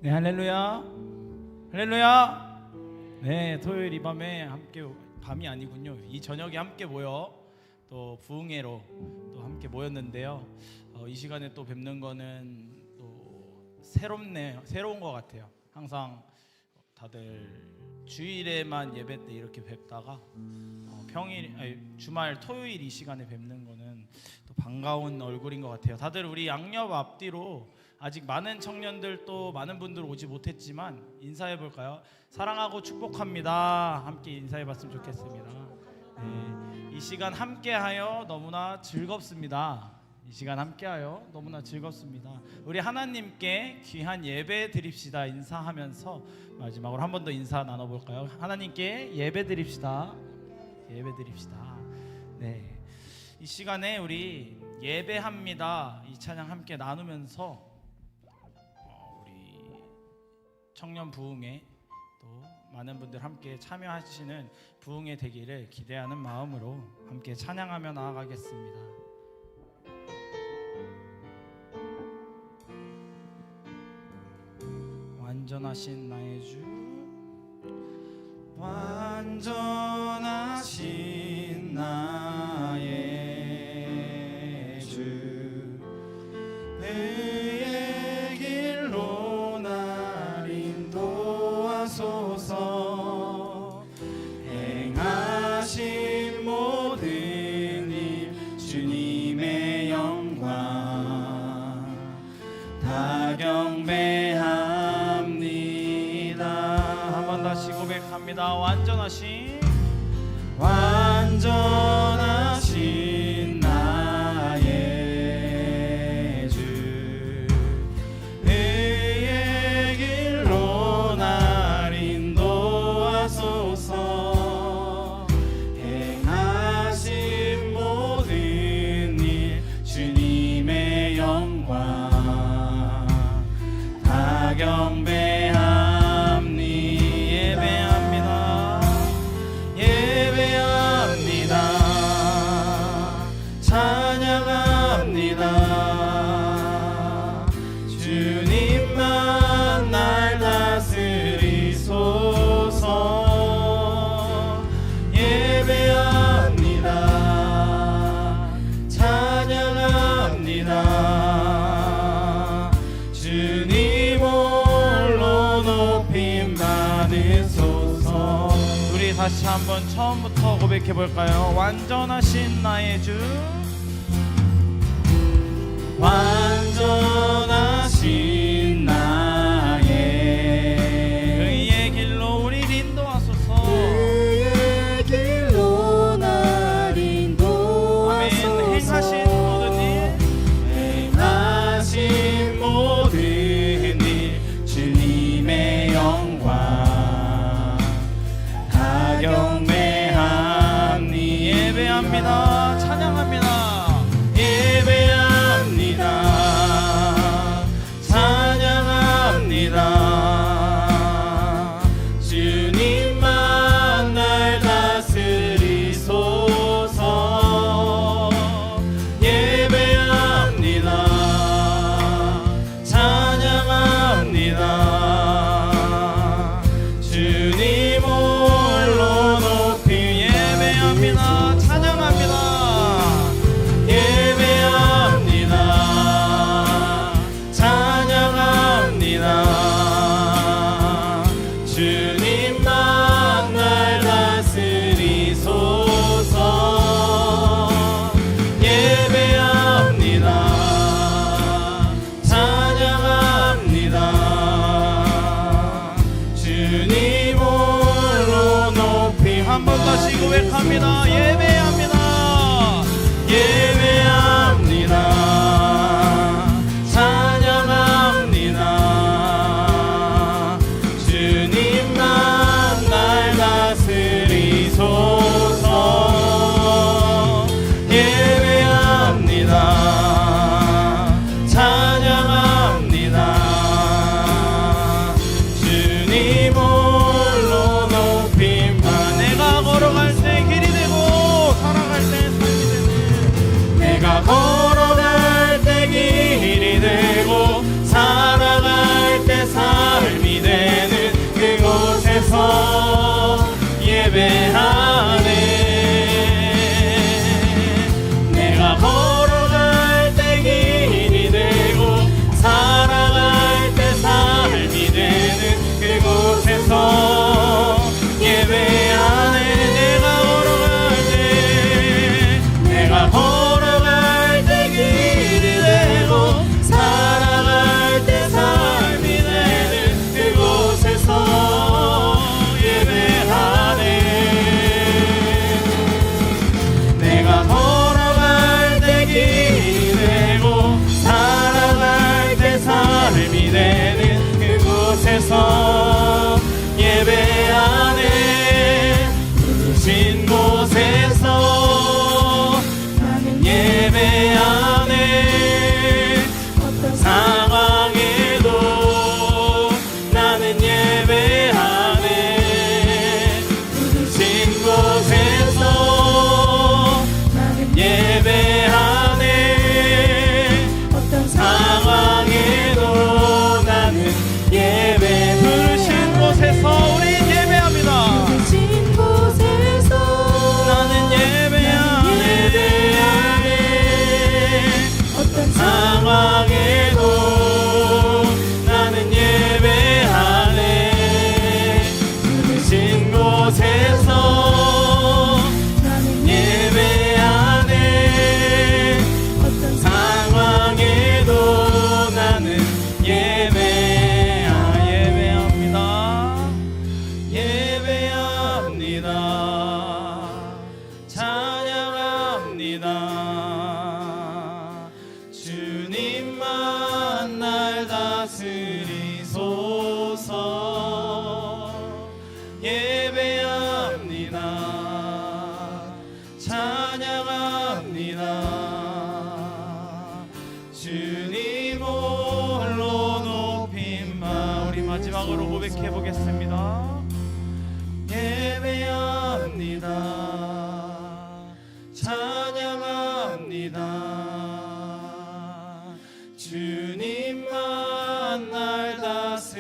네, 할렐루야. 할렐루야. 네, 토요일 이 밤에 함께, 밤이 아니군요. 이 저녁에 함께 모여 또 부흥회로 또 함께 모였는데요. 이 시간에 또 뵙는 거는 또 새로운 것 같아요. 항상 다들 주일에만 예배 때 이렇게 뵙다가 주말 토요일 이 시간에 뵙는 거는 또 반가운 얼굴인 것 같아요. 다들 우리 양옆 앞뒤로 아직 많은 청년들 또 많은 분들 오지 못했지만 인사해 볼까요? 사랑하고 축복합니다. 함께 인사해 봤으면 좋겠습니다. 네, 이 시간 함께하여 너무나 즐겁습니다. 이 시간 함께하여 너무나 즐겁습니다. 우리 하나님께 귀한 예배 드립시다 인사하면서 마지막으로 한 번 더 인사 나눠볼까요? 하나님께 예배 드립시다. 예배 드립시다. 네, 이 시간에 우리 예배합니다 이 찬양 함께 나누면서 우리 청년 부흥회 또 많은 분들 함께 참여하시는 부흥회 되기를 기대하는 마음으로 함께 찬양하며 나아가겠습니다. 완전하신 나의 주, 완전하신 나의 주, 그의 길로 날 인도하소서. 행하신 모든 일 주님의 영광 다 경배합니다. 한 번 다시 고백합니다. 완전하신 나의 주, 그의 길로 날 인도하소서. 행하신 모든 일 주님의 영광 다 경배합니다. 찬양합니다. 주님만 날 다스리소서. 예배합니다. 찬양합니다. 주님 홀로 높임 받으소서. 우리 다시 한번 처음부터 고백해 볼까요? 완전하신 나의 주, 완전하신 나의 그의 길로 우리 인도하소서. 그의 길로 날 인도하소서. 아멘. 행하신 모든 일, 행하신 모든 일 주님의 영광 다 경배하니. 예배합니다. 찬양합니다. 찬양합니다. 주님만 날 다스리소서. 예배합니다. 찬양합니다. 주님 홀로 높이. 예배합니다. 찬양합니다. 주님만 날 다스리소서. 예배합니다. 찬양합니다. 주님 홀로 높이. 한 번 다시 고백합니다. 예배합니다. 예배합니다. 찬양합니다. 주님만 날 다스리소서. 예배합니다. 찬양합니다. 주님 홀로 높임 받. 내가 걸어갈 때 길이 되고 살아갈 때 삶이 되는. 내가 걸어갈 때 길이 되고 살아갈 때 삶이 고백해 보겠습니다. 예배합니다. 찬양합니다. 주님만 날 다스리소서.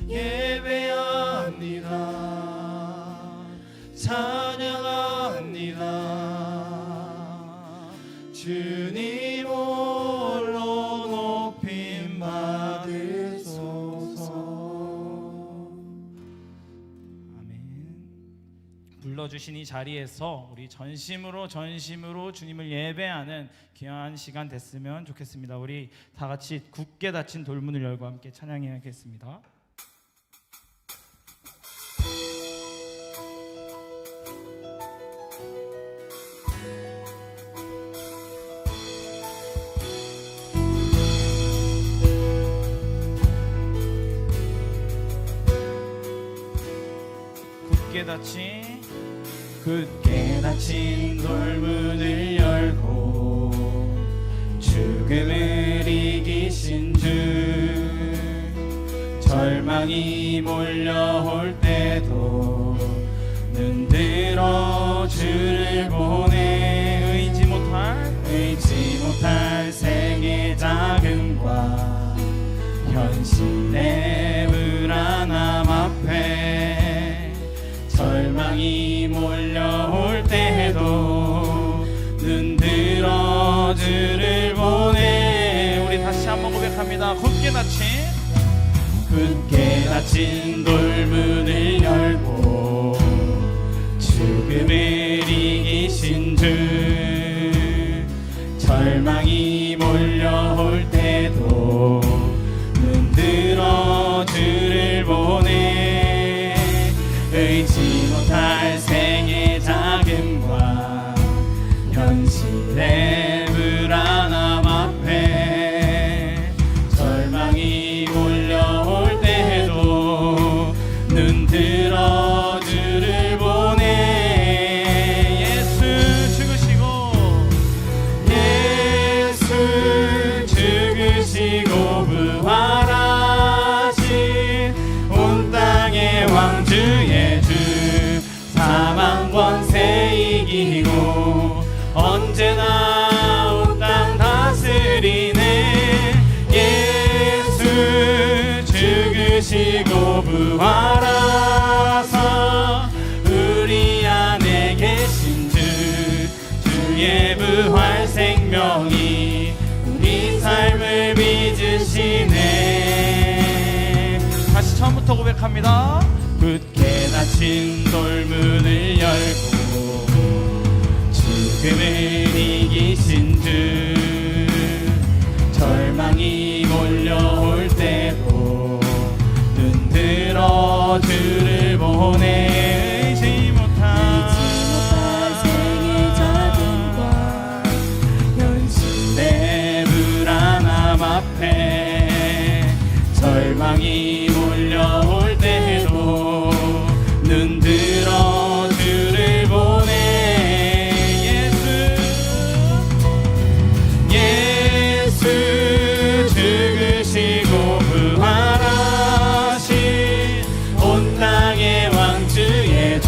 예배합니다. 찬양합니다. 주님 홀로 높임 받으소서. 아멘. 불러주신 이 자리에서 우리 전심으로 주님을 예배하는 귀한 시간 됐으면 좋겠습니다. 우리 다 같이 굳게 닫힌 돌문을 열고 함께 찬양해야겠습니다. 굳게 닫힌 돌문을 열고 죽음을 이기신 주, 절망이 몰려올 때도 눈 들어 주를 보내. 의지 못할 생의 자금과 현실의 불안함 앞에 절망이 몰려올 때도 눈 들어 주를 보내. 우리 다시 한번 고백합니다. 굳게 닫힌 돌문을 열고 죽음을 이기신 주, 절망이 몰려올 때도 눈 들어 주를 보내. 의지 못할 생의 자금과 현실의 불안함 앞에 절망이 몰려올 때도 눈 들어 주를 보내. 예수 죽으시고 부활하신 온 땅의 왕주의 주, 사망 권세 이기고 언제나 온 땅 다스리네. 예수 죽으시고 부활하사 우리 안에 계신 주, 주의 부활 생명이 우리 삶을 빚으시네. 다시 처음부터 고백합니다. 굳게 닫힌 돌문을 열고 죽음을 이기신 주, 절망이 몰려올 때도 눈 들어 주를 보내. 의지 못할 생의 자금과 현실의 불안함 앞에 절망이 몰려올 때도 눈 들어 주를 보내. 예수 죽으시고 부활하신 온 땅의 왕주의 주,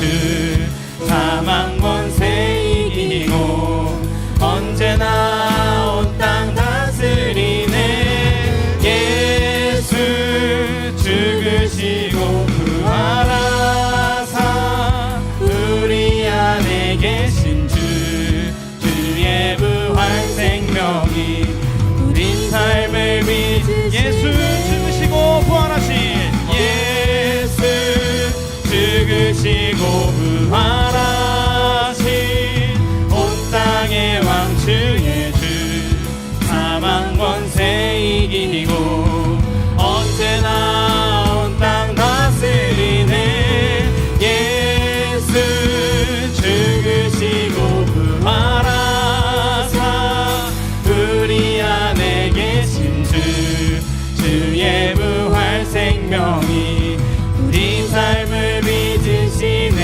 사망 권세 이기고 언제나 온 땅 다스리네. 예수 죽으시고 부활하사 우리 안에 계신 주, 주의 부활 생명이 우리 삶을 빚으시네. 예수 죽으시고 부활하신, 예수 죽으시고 부활하신 온 땅의 왕주의 주, 사망 권세 이기고 언제나 온 땅 다스리네. 예수 죽으시고 부활하사 우리 안에 계신 주, 주의 부활 생명이 우리 삶을 빚으시네.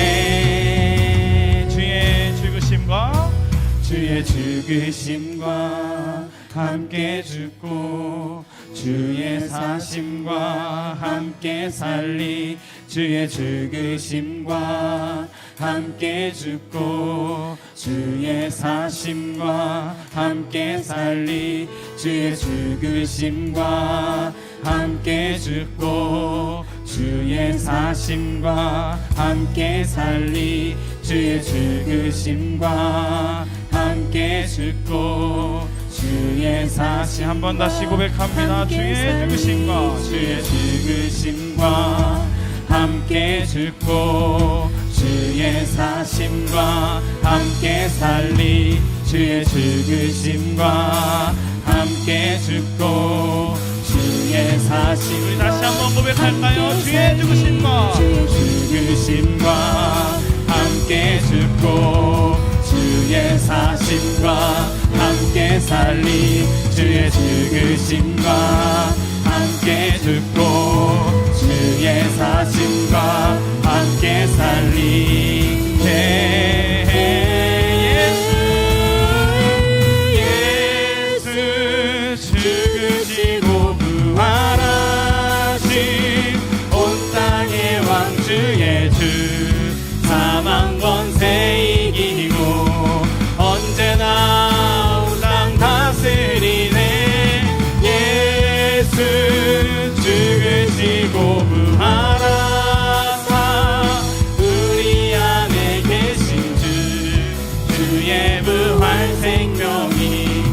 주의 죽으심과 함께 죽고 주의 사심과 함께 살리 주의 죽으심과 함께 죽고 주의 사심과 함께 살리 주의 죽으심과 함께 죽고 주의 사심과 함께 살리 주의 죽으심과 함께 죽고 주의 사심 한 번 다시 고백합니다. 주의 죽으심과 주의 죽으심과 함께 죽고 주의 사심과 함께 살리 주의 죽으심과 함께 죽고 주의 사심 우리 다시 한번 고백할까요? 주의 죽으심과 주의 죽으심과 함께 죽고 주의 사심과 함께 살리 주의 죽으심과 함께 죽고 주의 사심과 함께 살리 예수 죽으시고 부활하신 온 땅의 왕 주의 주 사망 권세 이기고 언제나 온 땅 다스리네 예수 죽으시고 부활하사 우리 안에 계신 주의 부활 생명이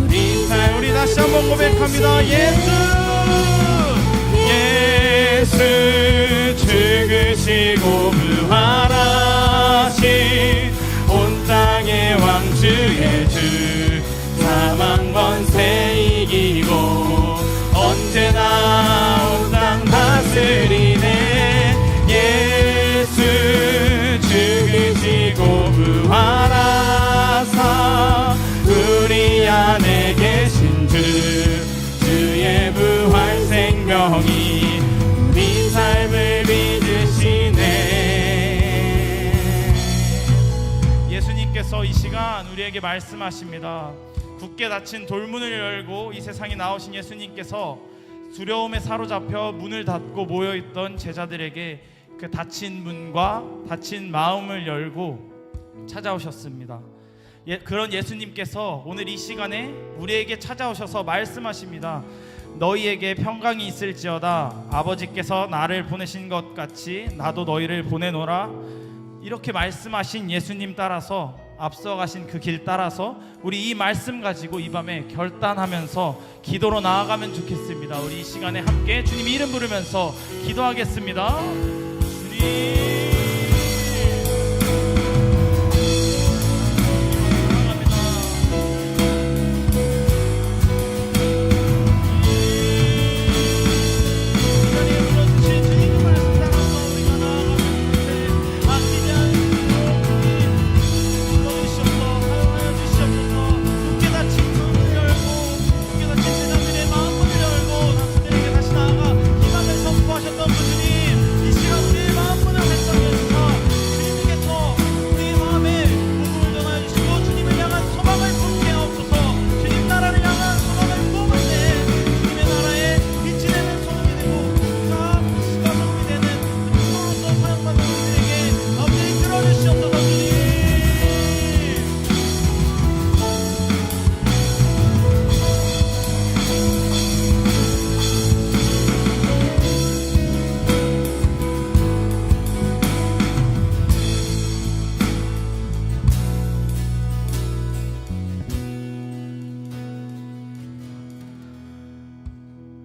우리 삶 우리 다시 한번 고백합니다. 예수 죽으시고 부활하신 온 땅의 왕 주의 주 사망 권세 이기고 언제나 온 땅 다스리네 예수 죽으시고 부활하사 우리 안에 계신 주의 부활 생명이 우리 삶을 빚으시네. 예수님께서 이 시간 우리에게 말씀하십니다. 굳게 닫힌 돌문을 열고 이 세상에 나오신 예수님께서 두려움에 사로잡혀 문을 닫고 모여있던 제자들에게 그 닫힌 문과 닫힌 마음을 열고 찾아오셨습니다. 그런 예수님께서 오늘 이 시간에 우리에게 찾아오셔서 말씀하십니다. 너희에게 평강이 있을지어다. 아버지께서 나를 보내신 것 같이 나도 너희를 보내노라. 이렇게 말씀하신 예수님 따라서 앞서가신 그 길 따라서 우리 이 말씀 가지고 이 밤에 결단하면서 기도로 나아가면 좋겠습니다. 우리 이 시간에 함께 주님 이름 부르면서 기도하겠습니다. 주님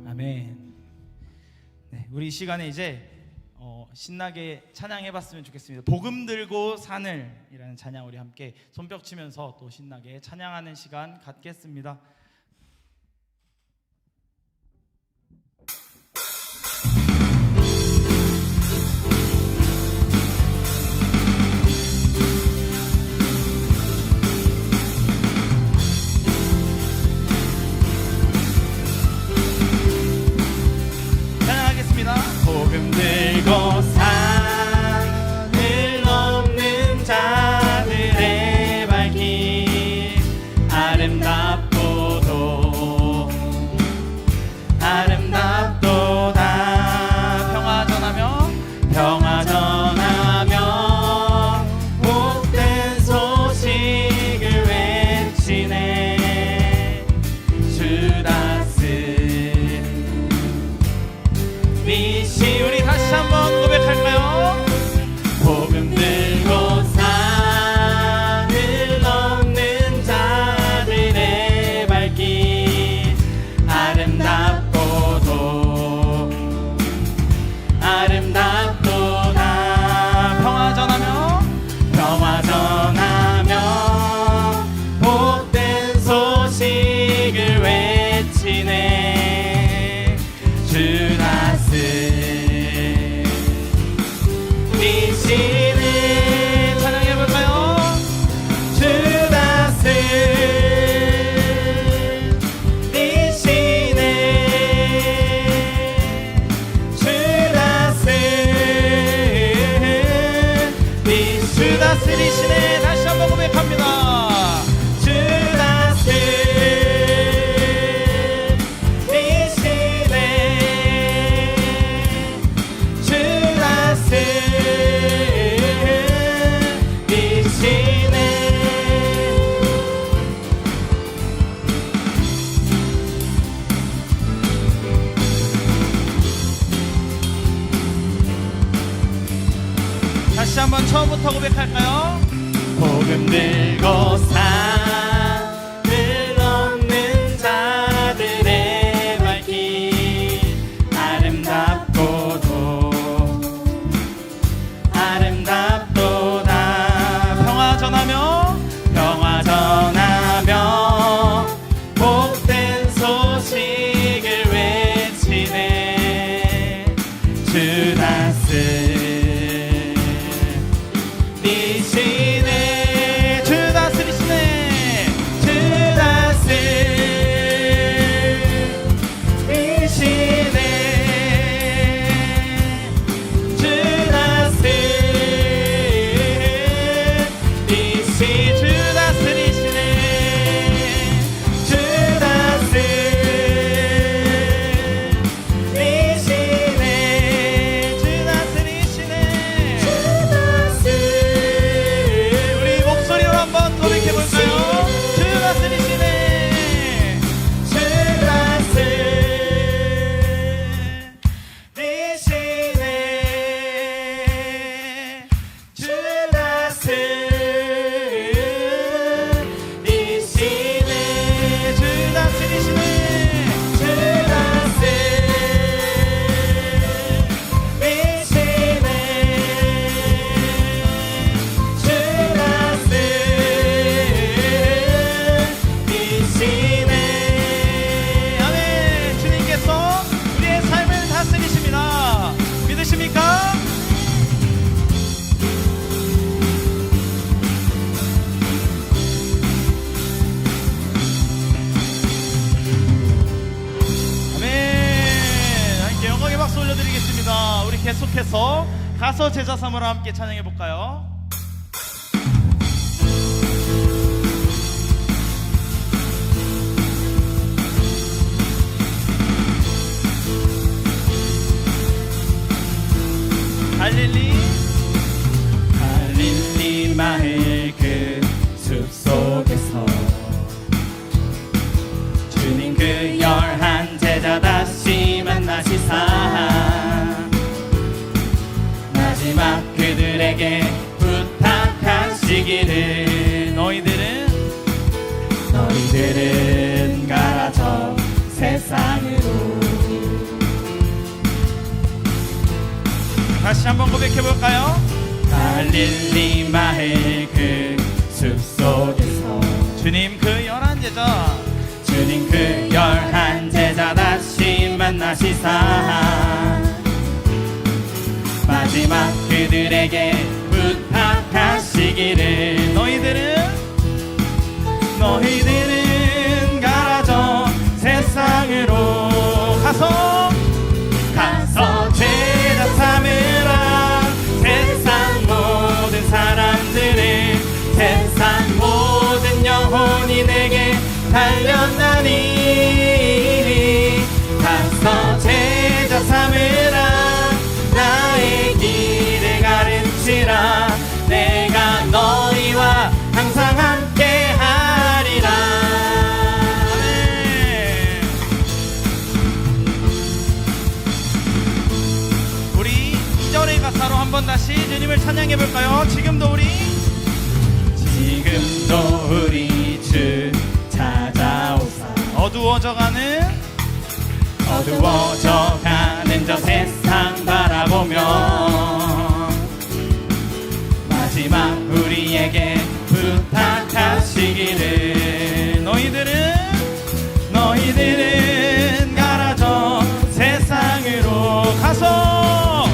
아멘. 네, 우리 이 시간에 이제 신나게 찬양해봤으면 좋겠습니다. 복음 들고 산을이라는 찬양 우리 함께 손뼉 치면서 또 신나게 찬양하는 시간 갖겠습니다. 복음 들고 산을 넘는 자들의 발길 아름답고 누구부터 고백할까요? 복음 들고 산을 넘는 자들의 발길 아름답도다 평화 전하며 복된 소식을 외치네 주 다스리시네 주 다스리시네 주 다스리시네 주 다스리시네 주 다스리시네 우리 목소리로 한번 고백해볼까요? 주 다스리시네 주 다스리시네 주 다스리시네 주 다스리시네 주 다스리시네 아멘 주님께서 우리의 삶을 다스리십니다 믿으십니까? 아멘 함께 영광의 박수 올려드리겠습니다 우리 계속해서 가서 제자 삼으라 함께 찬양해 볼까요? 갈릴리 마을 그 숲속에서 주님 그 11 제자 다시 만나시사 마지막 그들에게 부탁하시기를 너희들은 가라 저 세상으로 다시 한번 고백해볼까요? 갈릴리 마을 그 숲속에서 주님 그 11 제자 다시 만나시사 마지막 그들에게 부탁하시기를 너희들은 가라 저 세상으로 가서 제자 삼으라 세상 모든 사람들을 세상 모든 영혼이 내게 달렸나니 가서 제자 삼으라 나의 길을 가르치라 내가 너희와 항상 함께 하리라 우리 2절의 가사로 한번 다시 주님을 찬양해 볼까요? 지금도 우리 주 찾아오사 어두워져가는 저 세상 바라보며 마지막 우리에게 부탁하시기를 너희들은 가라 저 세상으로 가서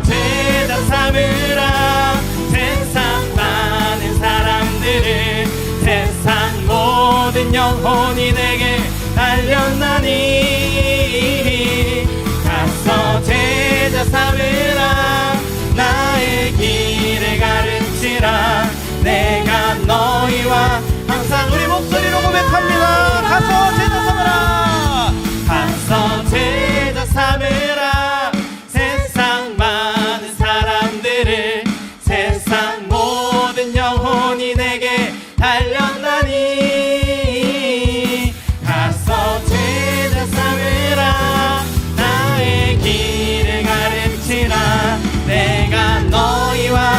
제자 삼으라 세상 많은 사람들을 세상 모든 영혼이 내게 달렸나니 가서 제자 삼으라 나의 길을 가르치라 내가 너희와 항상 우리 목소리로 고백합니다 가서 제자 삼으라 제자 삼으라 세상 많은 사람들을 세상 모든 영혼이 내게 달렸나니 가서 제자 삼으라 나의 길을 가르치라 내가 너희와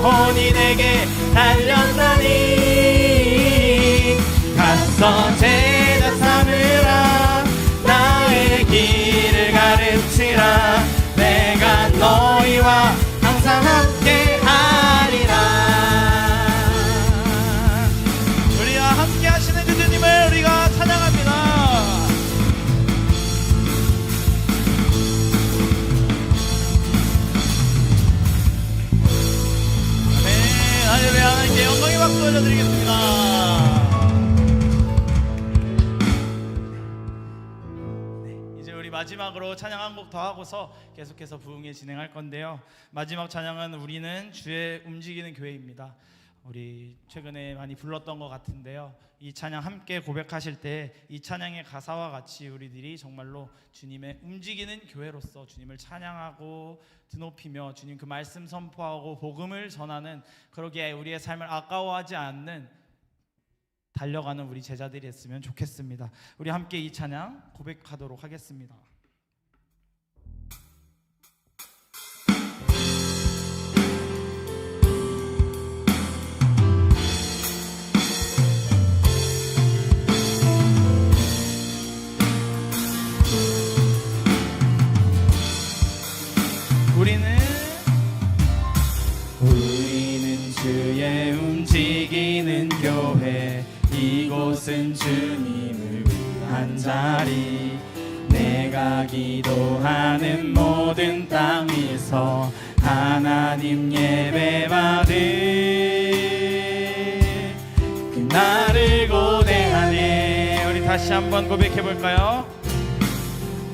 영혼이 내게 달렸나니 가서 제자 삼으라 나의 길을 가르치라 내가 너희와 항상 함께 하리라. 우리와 함께 하시는 그 주님을 우리가 찬양합니다. 네, 할렐루야. 하나님께 영광의 박수 올려드리겠습니다. 마지막으로 찬양 한 곡 더 하고서 계속해서 부흥회 진행할 건데요. 마지막 찬양은 우리는 주의 움직이는 교회입니다. 우리 최근에 많이 불렀던 것 같은데요. 이 찬양 함께 고백하실 때 이 찬양의 가사와 같이 우리들이 정말로 주님의 움직이는 교회로서 주님을 찬양하고 드높이며 주님 그 말씀 선포하고 복음을 전하는, 그러기에 우리의 삶을 아까워하지 않는 달려가는 우리 제자들이 했으면 좋겠습니다. 우리 함께 이 찬양 고백하도록 하겠습니다. 우리는 주의 움직이는 교회, 이곳은 주님을 위한 자리. 내가 기도하는 모든 땅 위에서 하나님 예배받을 그날을 고대하네. 우리 다시 한번 고백해볼까요?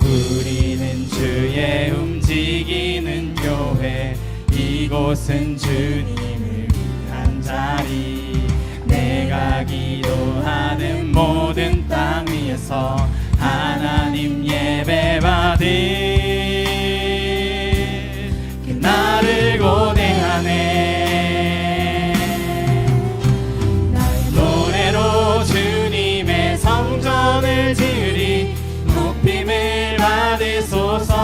우리는 주의 움직이는 교회, 이곳은 주님을 위한 자리. 내가 기도하는 모든 땅 위에서 하나님 예배받을 그날을 고대하네. 나의 노래로 주님의 성전을 지으리. 높임을 받으소서.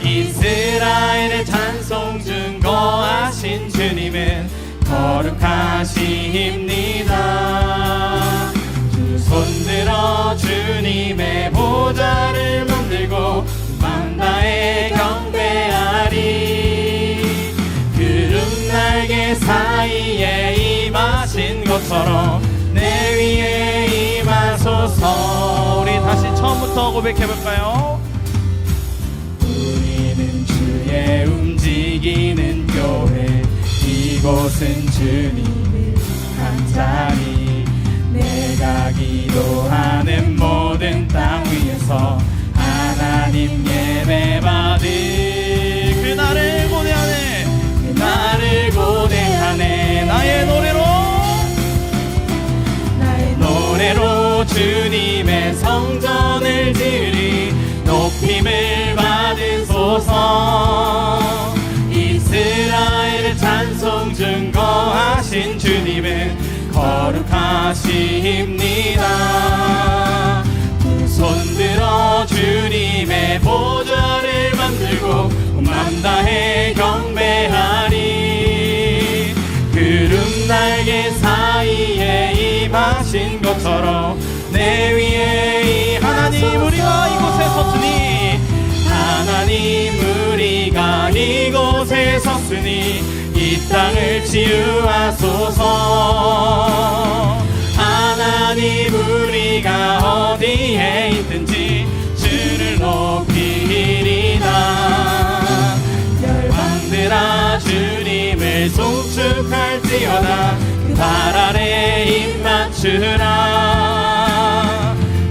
이스라엘의 찬송 증거하신 주님은 거룩하십니다. 두 손들어 주님의 보좌를 만들고 맘 다해 경배하리. 구름 날개 사이에 임하신 것처럼 내 위에 임하소서. 우리 다시 처음부터 고백해볼까요? 우리는 주의 움직이는 교회, 이곳은 주님을 위한 자리. 내가 기도하는 모든 땅 위에서 하나님 예배받을 그날을 고대하네. 그날을 고대하네. 나의 노래로 주님의 성전을 지으리. 높임을 받으소서. 이스라엘의 찬송 증거하신 주님은 거룩하십니다. 두 손들어 주님의 보좌를 만들고 맘 다해 경배하리. 구름 날개 사이에 임하신 것처럼 내 위에 하나님 우리가 이곳에 섰으니, 하나님 우리가 이곳에 섰으니 이 땅을 치유하소서. 하나님 우리가 어디에 있든지 주를 높이리다. 열방들아 주님을 송축할지어다. 그 발 아래 입 맞추라.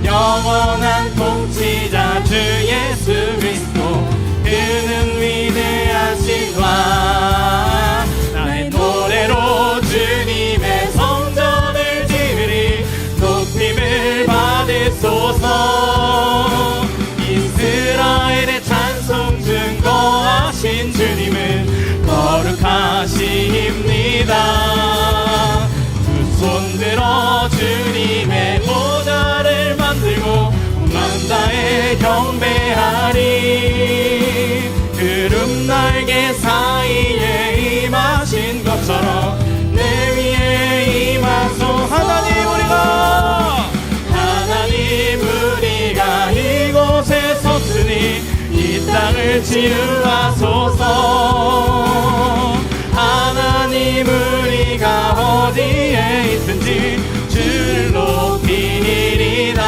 영원한 통치자 주 예수 그리스도, 그는 위대하신 왕. 나의 노래로 주님의 성전을 지으리. 높임을 받으소서. 이스라엘의 찬송 증거하신 주님은 거룩하십니다. 두 손들어 주님의 보좌를 만들고 맘 다해 경배하리. 구름 날개 사이에 임하 치유하소서. 하나님 우리가 어디에 있든지 주를 높이리라.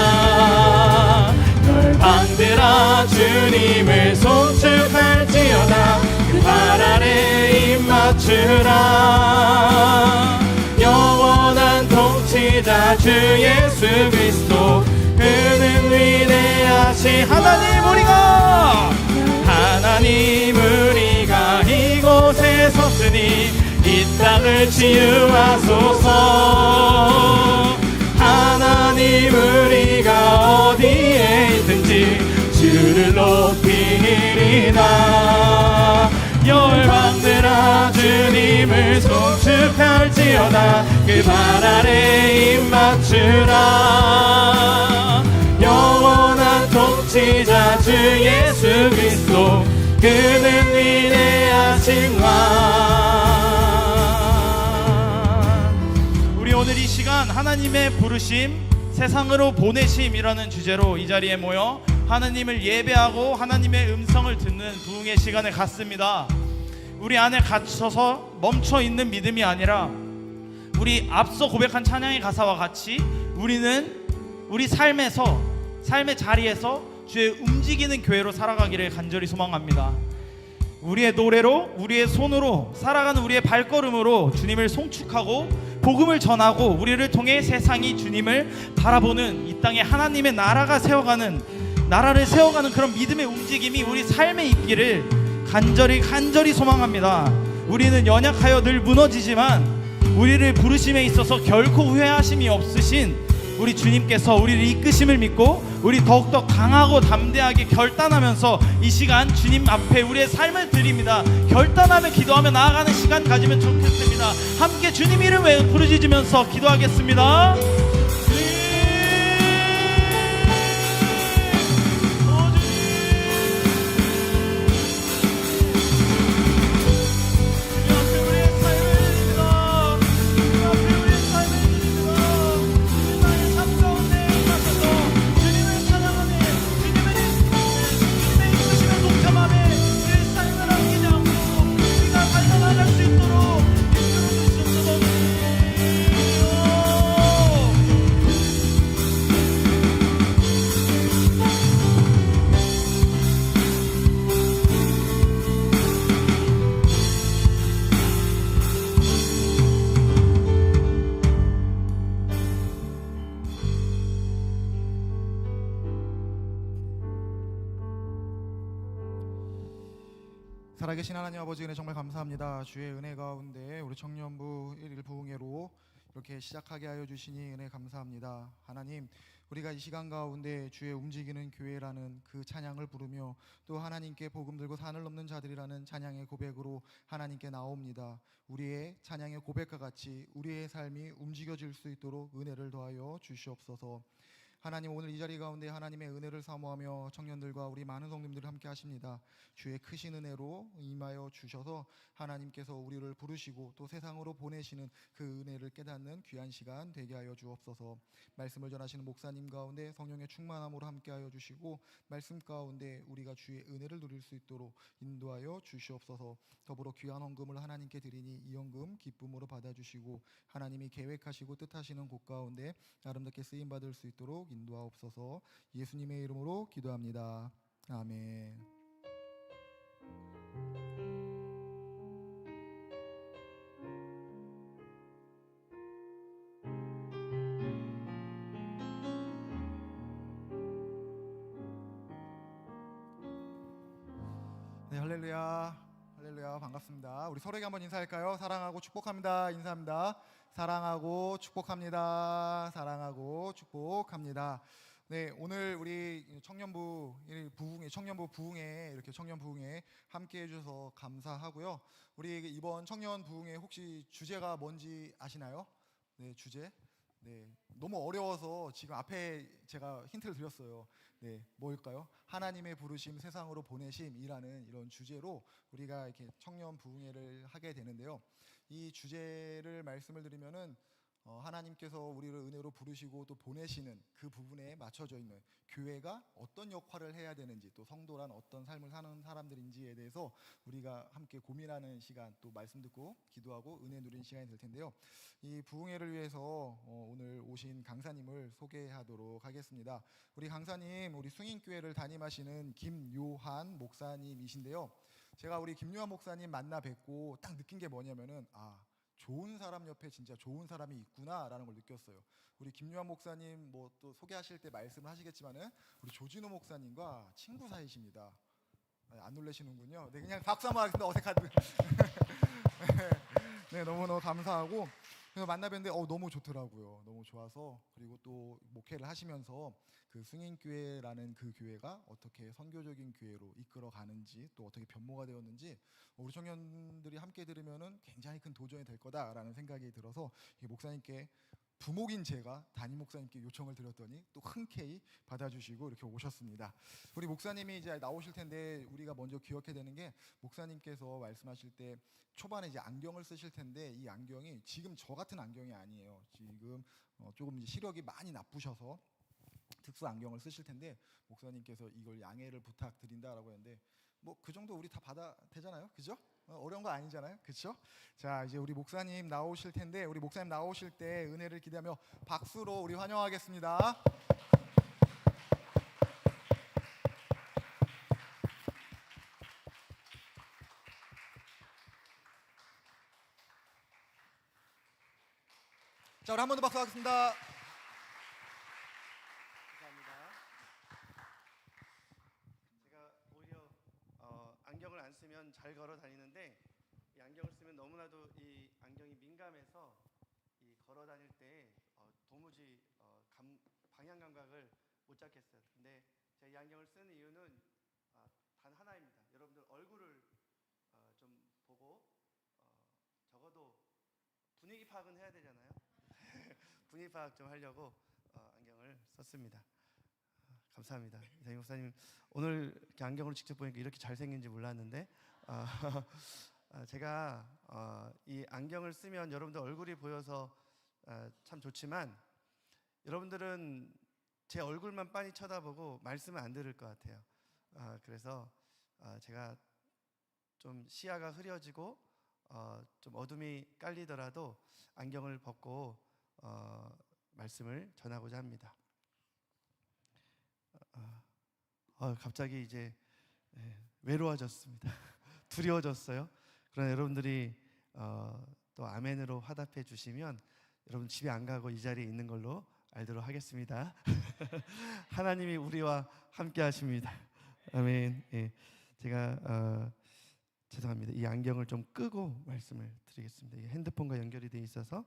열방들아 주님을 송축할지어다. 그 발 아래 입 맞추라. 영원한 통치자 주 예수 그리스도, 그는 위대하신 하나님 우리가 이곳에 섰으니 이 땅을 치유하소서. 하나님 우리가 어디에 있든지 주를 높이리라. 열방들아 주님을 송축할지어다. 그 발 아래 입 맞추라. 영원한 통치자 주 예수 그리스도, 그는 위대하신 왕. 우리 오늘 이 시간 하나님의 부르심, 세상으로 보내심이라는 주제로 이 자리에 모여 하나님을 예배하고 하나님의 음성을 듣는 부흥의 시간을 갖습니다. 우리 안에 갇혀서 멈춰 있는 믿음이 아니라 우리 앞서 고백한 찬양의 가사와 같이 우리는 우리 삶의 자리에서 주의 움직이는 교회로 살아가기를 간절히 소망합니다. 우리의 노래로, 우리의 손으로, 살아가는 우리의 발걸음으로 주님을 송축하고 복음을 전하고 우리를 통해 세상이 주님을 바라보는 이 땅에 하나님의 나라를 세워가는 그런 믿음의 움직임이 우리 삶에 있기를 간절히 소망합니다. 우리는 연약하여 늘 무너지지만 우리를 부르심에 있어서 결코 후회하심이 없으신 우리 주님께서 우리를 이끄심을 믿고 우리 더욱더 강하고 담대하게 결단하면서 이 시간 주님 앞에 우리의 삶을 드립니다. 결단하며 기도하며 나아가는 시간 가지면 좋겠습니다. 함께 주님 이름 부르짖으면서 기도하겠습니다. 살아계신 하나님 아버지, 은혜 정말 감사합니다. 주의 은혜 가운데 우리 청년부 1일 부흥회로 이렇게 시작하게 하여 주시니 은혜 감사합니다. 하나님, 우리가 이 시간 가운데 주의 움직이는 교회라는 그 찬양을 부르며 또 하나님께 복음 들고 산을 넘는 자들이라는 찬양의 고백으로 하나님께 나옵니다. 우리의 찬양의 고백과 같이 우리의 삶이 움직여질 수 있도록 은혜를 더하여 주시옵소서. 하나님, 오늘 이 자리 가운데 하나님의 은혜를 사모하며 청년들과 우리 많은 성도님들 함께 하십니다. 주의 크신 은혜로 임하여 주셔서 하나님께서 우리를 부르시고 또 세상으로 보내시는 그 은혜를 깨닫는 귀한 시간 되게 하여 주옵소서. 말씀을 전하시는 목사님 가운데 성령의 충만함으로 함께 하여 주시고 말씀 가운데 우리가 주의 은혜를 누릴 수 있도록 인도하여 주시옵소서. 더불어 귀한 헌금을 하나님께 드리니 이 헌금 기쁨으로 받아주시고 하나님이 계획하시고 뜻하시는 곳 가운데 아름답게 쓰임받을 수 있도록 인도하옵소서. 예수님의 이름으로 기도합니다. 아멘. 네, 할렐루야, 할렐루야, 반갑습니다. 우리 서로에게 한번 인사할까요? 사랑하고 축복합니다. 인사합니다. 사랑하고 축복합니다. 사랑하고 축복합니다. 네, 오늘 우리 청년부 부흥회 이렇게 청년 부흥회 함께 해주셔서 감사하고요. 우리 이번 청년 부흥회 혹시 주제가 뭔지 아시나요? 네, 주제. 네, 너무 어려워서 지금 앞에 제가 힌트를 드렸어요. 네, 뭘까요? 하나님의 부르심, 세상으로 보내심이라는 이런 주제로 우리가 이렇게 청년 부흥회를 하게 되는데요. 이 주제를 말씀을 드리면은 하나님께서 우리를 은혜로 부르시고 또 보내시는 그 부분에 맞춰져 있는 교회가 어떤 역할을 해야 되는지, 또 성도란 어떤 삶을 사는 사람들인지에 대해서 우리가 함께 고민하는 시간, 또 말씀 듣고 기도하고 은혜 누리는 시간이 될 텐데요. 이 부흥회를 위해서 오늘 오신 강사님을 소개하도록 하겠습니다. 우리 강사님, 우리 숭인교회를 담임하시는 김요한 목사님이신데요. 제가 우리 김요한 목사님 만나 뵙고 딱 느낀 게 뭐냐면은 좋은 사람 옆에 진짜 좋은 사람이 있구나라는 걸 느꼈어요. 우리 김요한 목사님 뭐 또 소개하실 때 말씀을 하시겠지만은 우리 조진호 목사님과 친구 사이십니다. 안 놀라시는군요. 네, 그냥 박수 한번 하겠습니다. 어색한데. 네, 너무너무 감사하고 그래서 만나 뵀는데 너무 좋더라고요. 너무 좋아서, 그리고 또 목회를 하시면서 그 숭인교회라는 그 교회가 어떻게 선교적인 교회로 이끌어 가는지, 또 어떻게 변모가 되었는지 우리 청년들이 함께 들으면은 굉장히 큰 도전이 될 거다라는 생각이 들어서 목사님께, 부목인 제가 담임 목사님께 요청을 드렸더니 또 흔쾌히 받아주시고 이렇게 오셨습니다. 우리 목사님이 이제 나오실 텐데 우리가 먼저 기억해야 되는 게, 목사님께서 말씀하실 때 초반에 이제 안경을 쓰실 텐데 이 안경이 지금 저 같은 안경이 아니에요. 지금 조금 이제 시력이 많이 나쁘셔서 특수 안경을 쓰실 텐데 목사님께서 이걸 양해를 부탁드린다라고 했는데 뭐 그 정도 우리 다 받아 되잖아요, 그죠? 어려운 거 아니잖아요, 그렇죠? 자, 이제 우리 목사님 나오실 텐데 우리 목사님 나오실 때 은혜를 기대하며 박수로 우리 환영하겠습니다. 자, 우리 한 번 더 박수하겠습니다. 감사합니다. 제가 오히려 안경을 안 쓰면 잘 걸어 다니는데 이 안경을 쓰면 너무나도 이 안경이 민감해서 이 걸어 다닐 때 도무지 방향 감각을 못 잡겠어요. 근데 제가 이 안경을 쓰는 이유는 단 하나입니다. 여러분들 얼굴을 좀 보고 적어도 분위기 파악은 해야 되잖아요. 분위기 파악 좀 하려고 안경을 썼습니다. 감사합니다. 이상희 목사님, 오늘 이렇게 안경으로 직접 보니까 이렇게 잘생긴지 몰랐는데 제가 이 안경을 쓰면 여러분들 얼굴이 보여서 참 좋지만 여러분들은 제 얼굴만 빤히 쳐다보고 말씀을 안 들을 것 같아요. 그래서 제가 좀 시야가 흐려지고 좀 어둠이 깔리더라도 안경을 벗고 말씀을 전하고자 합니다. 갑자기 이제 외로워졌습니다. 두려워졌어요. 그러나 여러분들이 또 아멘으로 화답해 주시면 여러분 집에 안 가고 이 자리에 있는 걸로 알도록 하겠습니다. 하나님이 우리와 함께 하십니다. 아멘. 예, 제가 죄송합니다. 이 안경을 좀 끄고 말씀을 드리겠습니다. 이 핸드폰과 연결이 돼 있어서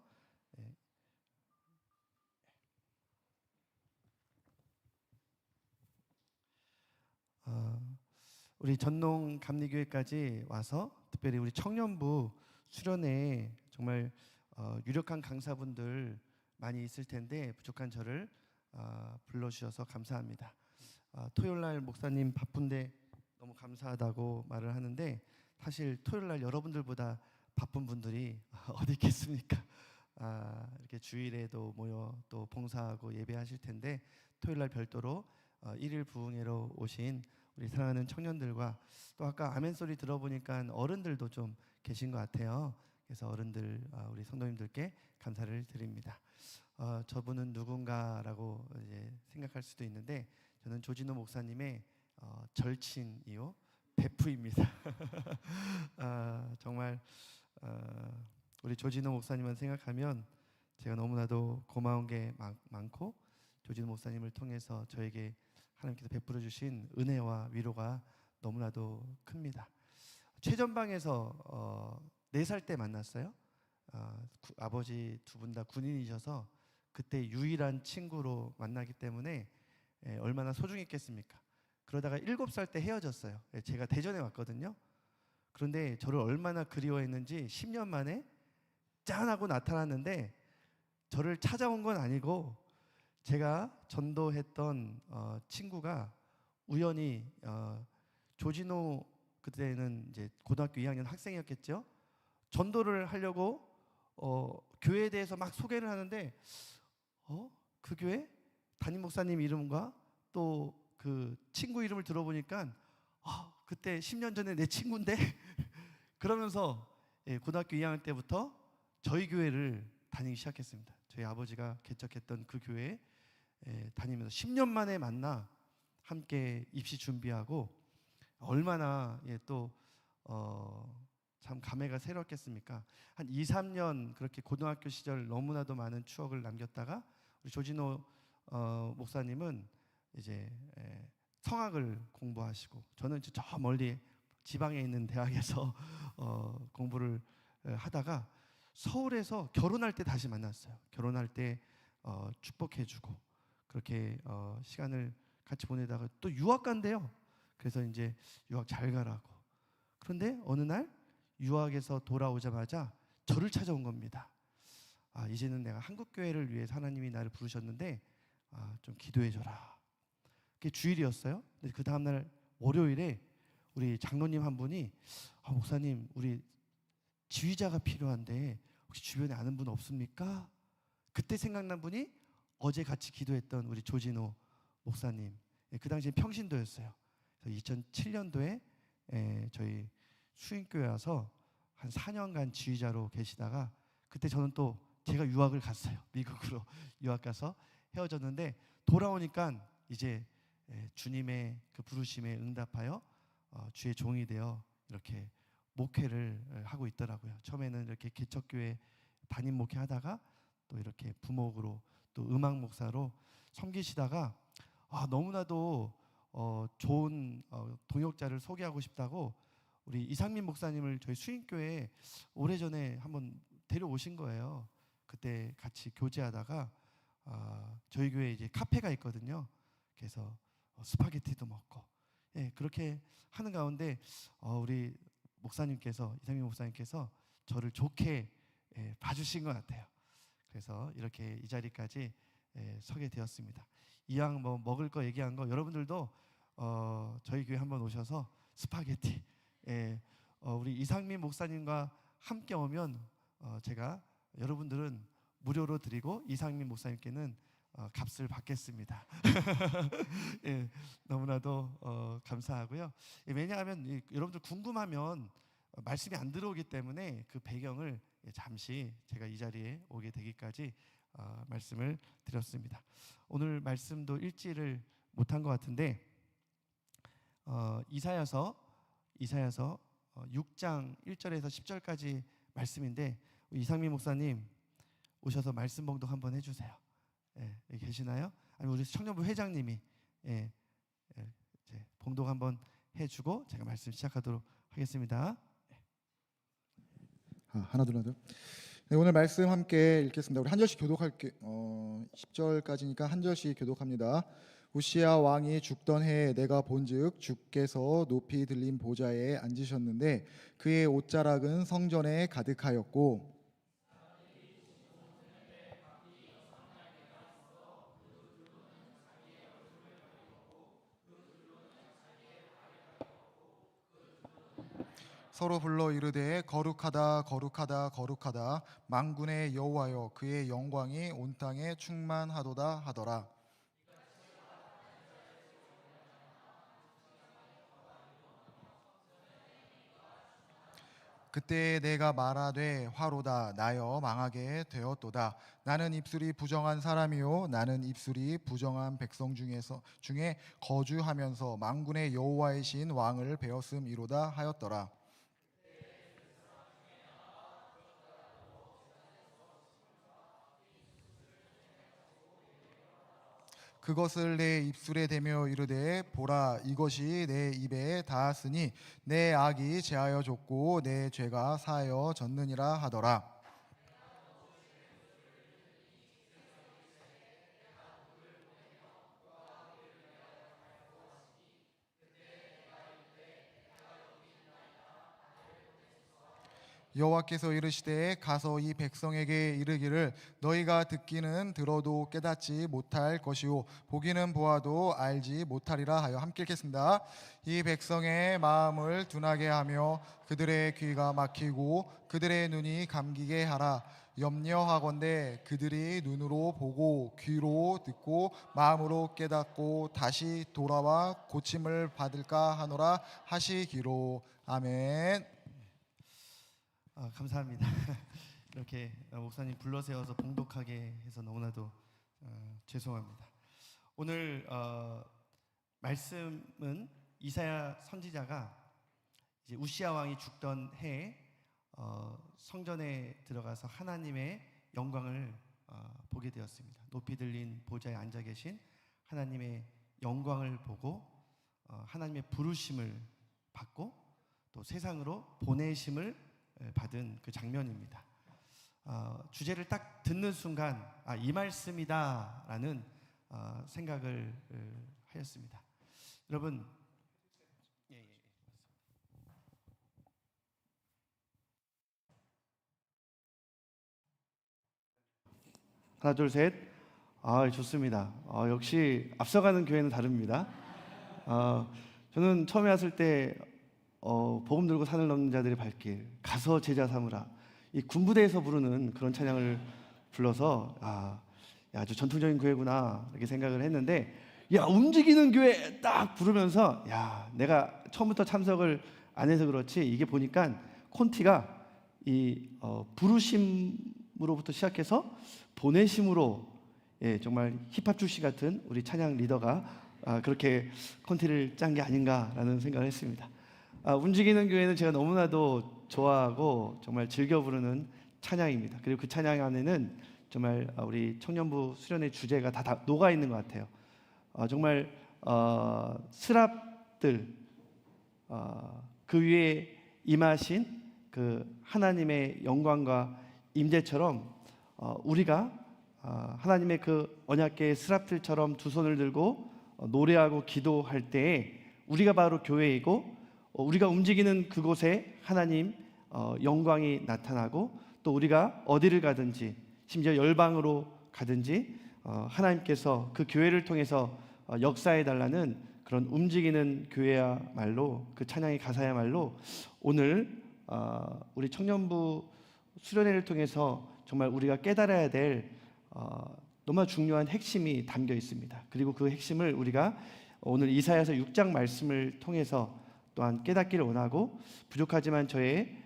우리 전농 감리교회까지 와서 특별히 우리 청년부 수련회에 정말 유력한 강사분들 많이 있을 텐데 부족한 저를 불러주셔서 감사합니다. 토요일날 목사님 바쁜데 너무 감사하다고 말을 하는데 사실 토요일날 여러분들보다 바쁜 분들이 어디 있겠습니까? 이렇게 주일에도 모여 또 봉사하고 예배하실 텐데 토요일날 별도로 1일 부흥회로 오신 우리 사랑하는 청년들과 또 아까 아멘 소리 들어보니까 어른들도 좀 계신 것 같아요. 그래서 어른들 우리 성도님들께 감사를 드립니다. 저분은 누군가라고 이제 생각할 수도 있는데 저는 조진호 목사님의 절친이요 베프입니다. 정말 우리 조진호 목사님만 생각하면 제가 너무나도 고마운 게 많고 조진호 목사님을 통해서 저에게 하나님께서 베풀어 주신 은혜와 위로가 너무나도 큽니다. 최전방에서 4살 때 만났어요. 아버지 두 분 다 군인이셔서 그때 유일한 친구로 만나기 때문에 얼마나 소중했겠습니까? 그러다가 7살 때 헤어졌어요. 제가 대전에 왔거든요. 그런데 저를 얼마나 그리워했는지 10년 만에 짠 하고 나타났는데 저를 찾아온 건 아니고 제가 전도했던 친구가 우연히 조진호 그때는 이제 고등학교 2학년 학생이었겠죠. 전도를 하려고 교회에 대해서 막 소개를 하는데 그 교회 담임 목사님 이름과 또 그 친구 이름을 들어보니까 그때 10년 전에 내 친구인데 그러면서 고등학교 2학년 때부터 저희 교회를 다니기 시작했습니다. 저희 아버지가 개척했던 그 교회에 다니면서 10년 만에 만나 함께 입시 준비하고 얼마나 참 감회가 새롭겠습니까? 한 2, 3년 그렇게 고등학교 시절 너무나도 많은 추억을 남겼다가 우리 조진호 목사님은 이제 성악을 공부하시고 저는 이제 저 멀리 지방에 있는 대학에서 공부를 하다가 서울에서 결혼할 때 다시 만났어요. 결혼할 때 축복해주고 그렇게 시간을 같이 보내다가 또 유학 간대요. 그래서 이제 유학 잘 가라고. 그런데 어느 날 유학에서 돌아오자마자 저를 찾아온 겁니다. 이제는 내가 한국 교회를 위해서 하나님이 나를 부르셨는데 좀 기도해줘라. 그게 주일이었어요. 근데 그 다음 날 월요일에 우리 장로님 한 분이 목사님 우리 지휘자가 필요한데 혹시 주변에 아는 분 없습니까? 그때 생각난 분이 어제 같이 기도했던 우리 조진호 목사님. 그 당시에 평신도였어요. 그래서 2007년도에 저희 수인교회 와서 한 4년간 지휘자로 계시다가 그때 저는 또 제가 유학을 갔어요. 미국으로 유학 가서 헤어졌는데 돌아오니까 이제 주님의 그 부르심에 응답하여 주의 종이 되어 이렇게 목회를 하고 있더라고요. 처음에는 이렇게 개척교회 담임 목회하다가 또 이렇게 부목으로 또 음악 목사로 섬기시다가 너무나도 좋은 동역자를 소개하고 싶다고 우리 이상민 목사님을 저희 수인교회에 오래전에 한번 데려오신 거예요. 그때 같이 교제하다가 저희 교회에 이제 카페가 있거든요. 그래서 스파게티도 먹고 그렇게 하는 가운데 우리 목사님께서 이상민 목사님께서 저를 좋게 봐주신 것 같아요. 그래서 이렇게 이 자리까지 서게 되었습니다. 이왕 뭐 먹을 거 얘기한 거 여러분들도 저희 교회 한번 오셔서 스파게티 우리 이상민 목사님과 함께 오면 제가 여러분들은 무료로 드리고 이상민 목사님께는 값을 받겠습니다. 너무나도 감사하고요. 왜냐하면 여러분들 궁금하면 말씀이 안 들어오기 때문에 그 배경을 잠시 제가 이 자리에 오게 되기까지 말씀을 드렸습니다. 오늘 말씀도 읽지를 못한 것 같은데 이사야서 6장 1절에서 10절까지 말씀인데 이상민 목사님 오셔서 말씀 봉독 한번 해주세요. 여기 계시나요? 아니면 우리 청년부 회장님이 이제 봉독 한번 해주고 제가 말씀 시작하도록 하겠습니다. 하나 둘. 네, 오늘 말씀 함께 읽겠습니다. 우리 한 절씩 교독할게. 10절까지니까 한 절씩 교독합니다. 우시야 왕이 죽던 해에 내가 본즉 주께서 높이 들린 보좌에 앉으셨는데 그의 옷자락은 성전에 가득하였고 서로 불러 이르되 거룩하다 거룩하다 거룩하다 만군의 여호와여 그의 영광이 온 땅에 충만하도다 하더라. 그때 내가 말하되 화로다 나여 망하게 되었도다. 나는 입술이 부정한 사람이요 나는 입술이 부정한 백성 중에 거주하면서 만군의 여호와이신 왕을 배웠음이로다 하였더라. 그것을 내 입술에 대며 이르되 보라 이것이 내 입에 닿았으니 내 악이 제하여 졌고 내 죄가 사하여 졌느니라 하더라. 여호와께서 이르시되 가서 이 백성에게 이르기를 너희가 듣기는 들어도 깨닫지 못할 것이요 보기는 보아도 알지 못하리라 하여 함께 읽겠습니다. 이 백성의 마음을 둔하게 하며 그들의 귀가 막히고 그들의 눈이 감기게 하라. 염려하건대 그들이 눈으로 보고 귀로 듣고 마음으로 깨닫고 다시 돌아와 고침을 받을까 하노라 하시기로. 아멘. 감사합니다. 이렇게 목사님 불러 세워서 봉독하게 해서 너무나도 죄송합니다. 오늘 말씀은 이사야 선지자가 이제 우시야 왕이 죽던 해에 성전에 들어가서 하나님의 영광을 보게 되었습니다. 높이 들린 보좌에 앉아 계신 하나님의 영광을 보고 하나님의 부르심을 받고 또 세상으로 보내심을 받은 그 장면입니다. 주제를 딱 듣는 순간 이 말씀이다라는 생각을 하였습니다. 여러분, 하나 둘 셋. 좋습니다. 역시 앞서가는 교회는 다릅니다. 저는 처음에 왔을 때 복음 들고 산을 넘는 자들의 발길, 가서 제자 삼으라, 이 군부대에서 부르는 그런 찬양을 불러서 아주 전통적인 교회구나 이렇게 생각을 했는데, 움직이는 교회 딱 부르면서 내가 처음부터 참석을 안 해서 그렇지 이게 보니까 콘티가 이 부르심으로부터 시작해서 보내심으로, 정말 힙합 출시 같은 우리 찬양 리더가 그렇게 콘티를 짠 게 아닌가라는 생각을 했습니다. 움직이는 교회는 제가 너무나도 좋아하고 정말 즐겨 부르는 찬양입니다. 그리고 그 찬양 안에는 정말 우리 청년부 수련의 주제가 다 녹아 있는 것 같아요. 정말 스랍들, 그 위에 임하신 그 하나님의 영광과 임재처럼 우리가 하나님의 그 언약궤의 스랍들처럼 두 손을 들고 노래하고 기도할 때에 우리가 바로 교회이고, 우리가 움직이는 그곳에 하나님 영광이 나타나고, 또 우리가 어디를 가든지 심지어 열방으로 가든지 하나님께서 그 교회를 통해서 역사해 달라는 그런 움직이는 교회야말로, 그 찬양의 가사야말로 오늘 우리 청년부 수련회를 통해서 정말 우리가 깨달아야 될 너무나 중요한 핵심이 담겨 있습니다. 그리고 그 핵심을 우리가 오늘 이사야서 6장 말씀을 통해서 또한 깨닫기를 원하고, 부족하지만 저의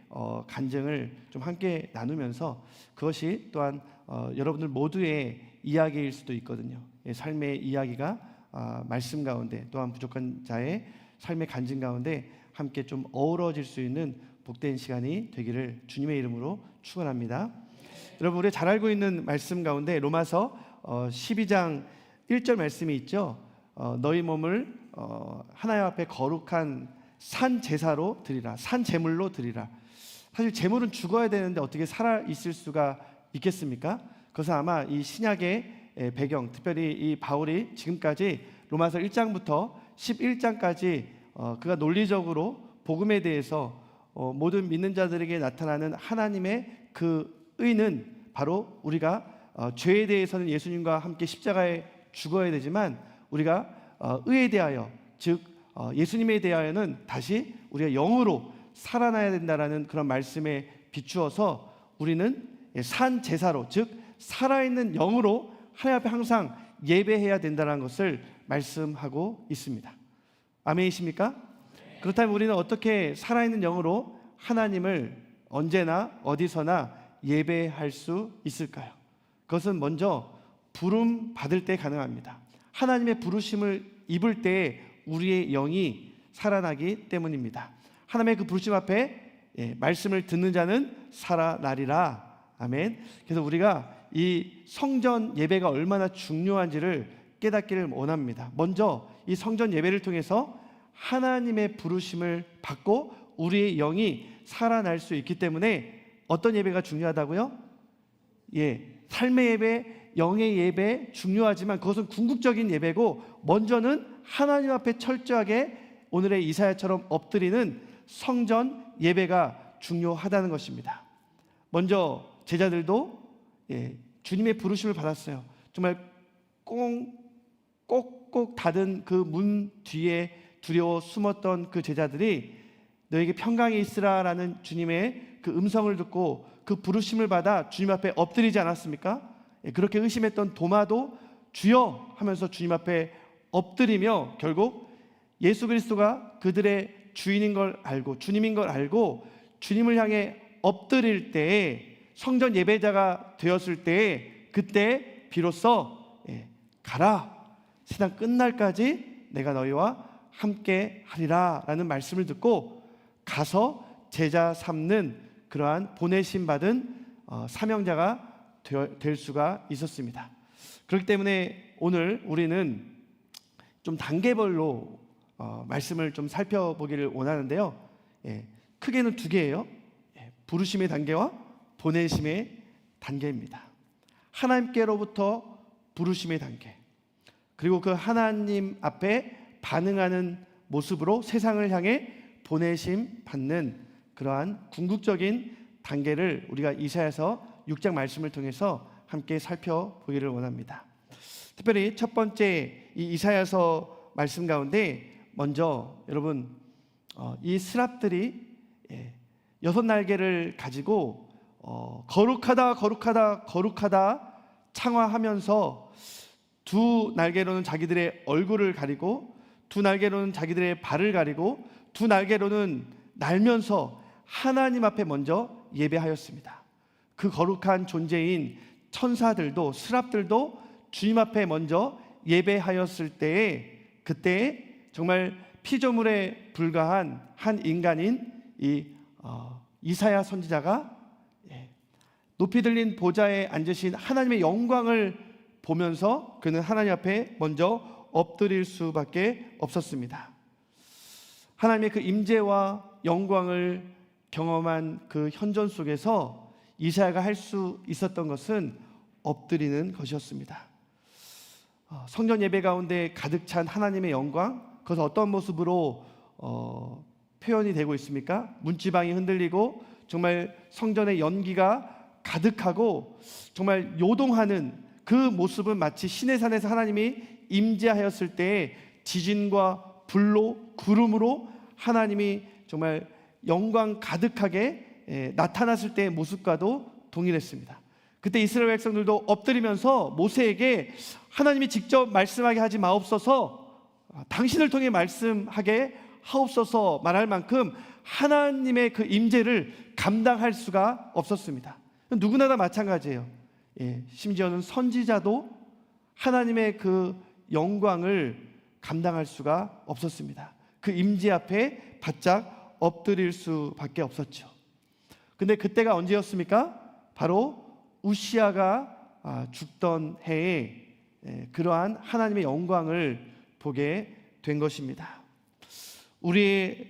간증을 좀 함께 나누면서 그것이 또한 여러분들 모두의 이야기일 수도 있거든요. 삶의 이야기가 말씀 가운데, 또한 부족한 자의 삶의 간증 가운데 함께 좀 어우러질 수 있는 복된 시간이 되기를 주님의 이름으로 축원합니다. 여러분, 우리 잘 알고 있는 말씀 가운데 로마서 12장 1절 말씀이 있죠. 너희 몸을 하나님 앞에 거룩한 산 제사로 드리라, 산 제물로 드리라. 사실 제물은 죽어야 되는데 어떻게 살아 있을 수가 있겠습니까? 그것은 아마 이 신약의 배경, 특별히 이 바울이 지금까지 로마서 1장부터 11장까지 그가 논리적으로 복음에 대해서 모든 믿는 자들에게 나타나는 하나님의 그 의는 바로 우리가 죄에 대해서는 예수님과 함께 십자가에 죽어야 되지만, 우리가 의에 대하여, 즉 예수님에 대하여는 다시 우리가 영으로 살아나야 된다라는 그런 말씀에 비추어서 우리는 산 제사로, 즉 살아있는 영으로 하나님 앞에 항상 예배해야 된다는 것을 말씀하고 있습니다. 아멘이십니까? 그렇다면 우리는 어떻게 살아있는 영으로 하나님을 언제나 어디서나 예배할 수 있을까요? 그것은 먼저 부름 받을 때 가능합니다. 하나님의 부르심을 입을 때 우리의 영이 살아나기 때문입니다. 하나님의 그 부르심 앞에 말씀을 듣는 자는 살아나리라. 아멘. 그래서 우리가 이 성전 예배가 얼마나 중요한지를 깨닫기를 원합니다. 먼저 이 성전 예배를 통해서 하나님의 부르심을 받고 우리의 영이 살아날 수 있기 때문에 어떤 예배가 중요하다고요? 삶의 예배, 영의 예배 중요하지만 그것은 궁극적인 예배고, 먼저는 하나님 앞에 철저하게 오늘의 이사야처럼 엎드리는 성전 예배가 중요하다는 것입니다. 먼저 제자들도 주님의 부르심을 받았어요. 정말 꼭꼭 닫은 그 문 뒤에 두려워 숨었던 그 제자들이 너에게 평강이 있으라라는 주님의 그 음성을 듣고 그 부르심을 받아 주님 앞에 엎드리지 않았습니까? 그렇게 의심했던 도마도 주여 하면서 주님 앞에 엎드리며 결국 예수 그리스도가 그들의 주인인 걸 알고 주님인 걸 알고 주님을 향해 엎드릴 때에 성전 예배자가 되었을 때에 그때 비로소 가라, 세상 끝날까지 내가 너희와 함께 하리라 라는 말씀을 듣고 가서 제자 삼는 그러한 보내심 받은 사명자가 될 수가 있었습니다. 그렇기 때문에 오늘 우리는 좀 단계별로 말씀을 좀 살펴보기를 원하는데요. 크게는 두 개예요. 부르심의 단계와 보내심의 단계입니다. 하나님께로부터 부르심의 단계, 그리고 그 하나님 앞에 반응하는 모습으로 세상을 향해 보내심 받는 그러한 궁극적인 단계를 우리가 이사야서 6장 말씀을 통해서 함께 살펴보기를 원합니다. 특별히 첫 번째 이 이사야서 말씀 가운데 먼저 여러분 이 스랍들이 6날개를 가지고 거룩하다 거룩하다 거룩하다 창화하면서 두 날개로는 자기들의 얼굴을 가리고 두 날개로는 자기들의 발을 가리고 두 날개로는 날면서 하나님 앞에 먼저 예배하였습니다. 그 거룩한 존재인 천사들도 스랍들도 주님 앞에 먼저 예배하였을 때에 그때 정말 피조물에 불과한 한 인간인 이사야 선지자가 높이 들린 보좌에 앉으신 하나님의 영광을 보면서 그는 하나님 앞에 먼저 엎드릴 수밖에 없었습니다. 하나님의 그 임재와 영광을 경험한 그 현존 속에서 이사야가 할 수 있었던 것은 엎드리는 것이었습니다. 성전 예배 가운데 가득 찬 하나님의 영광, 그것은 어떤 모습으로 표현이 되고 있습니까? 문지방이 흔들리고 정말 성전의 연기가 가득하고 정말 요동하는 그 모습은 마치 시내산에서 하나님이 임재하였을 때 지진과 불로 구름으로 하나님이 정말 영광 가득하게 나타났을 때의 모습과도 동일했습니다. 그때 이스라엘 백성들도 엎드리면서 모세에게 하나님이 직접 말씀하게 하지 마옵소서, 당신을 통해 말씀하게 하옵소서 말할 만큼 하나님의 그 임재를 감당할 수가 없었습니다. 누구나 다 마찬가지예요. 심지어는 선지자도 하나님의 그 영광을 감당할 수가 없었습니다. 그 임재 앞에 바짝 엎드릴 수밖에 없었죠. 근데 그때가 언제였습니까? 바로 우시아가 죽던 해에 그러한 하나님의 영광을 보게 된 것입니다. 우리의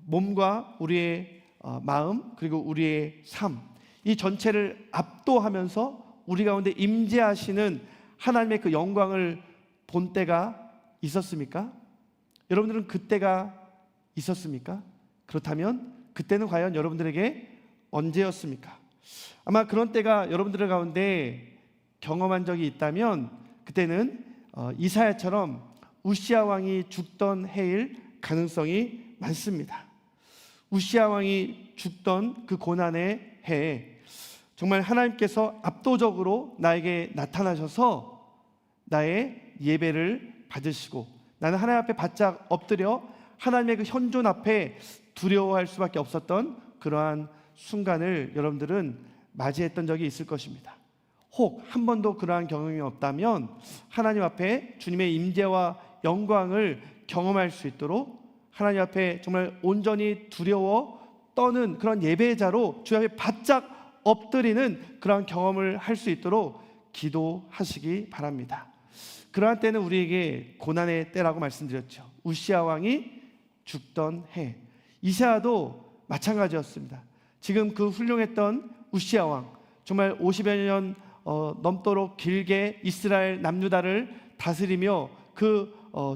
몸과 우리의 마음 그리고 우리의 삶, 이 전체를 압도하면서 우리 가운데 임재하시는 하나님의 그 영광을 본 때가 있었습니까? 여러분들은 그때가 있었습니까? 그렇다면 그때는 과연 여러분들에게 언제였습니까? 아마 그런 때가 여러분들 가운데 경험한 적이 있다면 그때는 이사야처럼 우시아 왕이 죽던 해일 가능성이 많습니다. 우시아 왕이 죽던 그 고난의 해에 정말 하나님께서 압도적으로 나에게 나타나셔서 나의 예배를 받으시고 나는 하나님 앞에 바짝 엎드려 하나님의 그 현존 앞에 두려워할 수밖에 없었던 그러한 순간을 여러분들은 맞이했던 적이 있을 것입니다. 혹 한 번도 그러한 경험이 없다면 하나님 앞에 주님의 임재와 영광을 경험할 수 있도록 하나님 앞에 정말 온전히 두려워 떠는 그런 예배자로 주 앞에 바짝 엎드리는 그러한 경험을 할 수 있도록 기도하시기 바랍니다. 그러한 때는 우리에게 고난의 때라고 말씀드렸죠. 우시아 왕이 죽던 해, 이사야도 마찬가지였습니다. 지금 그 훌륭했던 우시아 왕, 정말 50여 년 넘도록 길게 이스라엘 남유다를 다스리며 그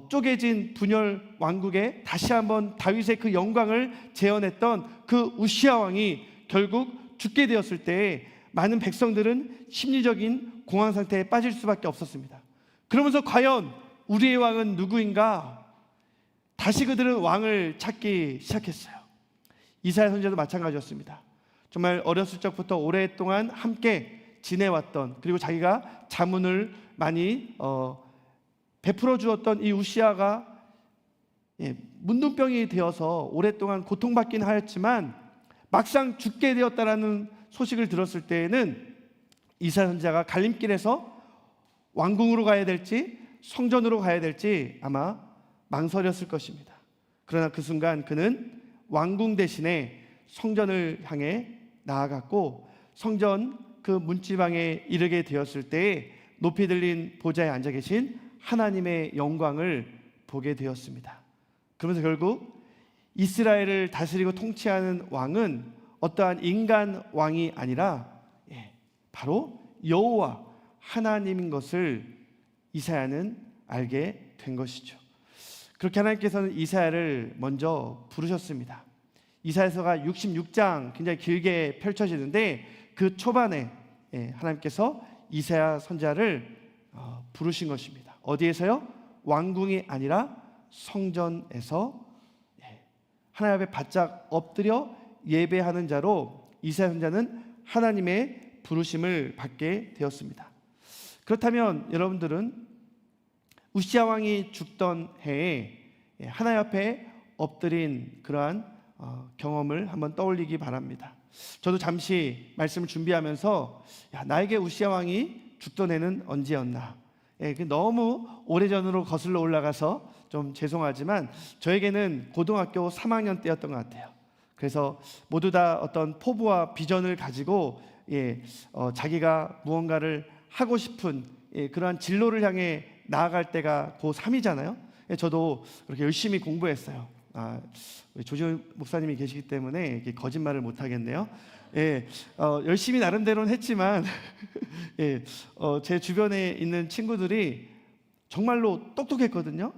쪼개진 분열 왕국에 다시 한번 다윗의 그 영광을 재현했던 그 우시아 왕이 결국 죽게 되었을 때 많은 백성들은 심리적인 공황 상태에 빠질 수밖에 없었습니다. 그러면서 과연 우리의 왕은 누구인가? 다시 그들은 왕을 찾기 시작했어요. 이사야 선지자도 마찬가지였습니다. 정말 어렸을 적부터 오랫동안 함께 지내왔던, 그리고 자기가 자문을 많이 베풀어 주었던 이 우시아가 문둥병이 되어서 오랫동안 고통받긴 하였지만 막상 죽게 되었다라는 소식을 들었을 때에는 이사야 선지자가 갈림길에서 왕궁으로 가야 될지 성전으로 가야 될지 아마 망설였을 것입니다. 그러나 그 순간 그는 왕궁 대신에 성전을 향해 나아갔고, 성전 그 문지방에 이르게 되었을 때에 높이 들린 보좌에 앉아 계신 하나님의 영광을 보게 되었습니다. 그러면서 결국 이스라엘을 다스리고 통치하는 왕은 어떠한 인간 왕이 아니라 바로 여호와 하나님인 것을 이사야는 알게 된 것이죠. 그렇게 하나님께서는 이사야를 먼저 부르셨습니다. 이사야서가 66장 굉장히 길게 펼쳐지는데 그 초반에 하나님께서 이사야 선지자를 부르신 것입니다. 어디에서요? 왕궁이 아니라 성전에서 하나님 앞에 바짝 엎드려 예배하는 자로 이사야 선지자는 하나님의 부르심을 받게 되었습니다. 그렇다면 여러분들은 우시아 왕이 죽던 해에 하나님 앞에 엎드린 그러한 경험을 한번 떠올리기 바랍니다. 저도 잠시 말씀을 준비하면서 나에게 우시아 왕이 죽던 해는 언제였나, 너무 오래전으로 거슬러 올라가서 좀 죄송하지만 저에게는 고등학교 3학년 때였던 것 같아요. 그래서 모두 다 어떤 포부와 비전을 가지고 자기가 무언가를 하고 싶은 그러한 진로를 향해 나아갈 때가 고3이잖아요. 저도 그렇게 열심히 공부했어요. 조지호 목사님이 계시기 때문에 거짓말을 못 하겠네요. 열심히 나름대로는 했지만 제 주변에 있는 친구들이 정말로 똑똑했거든요.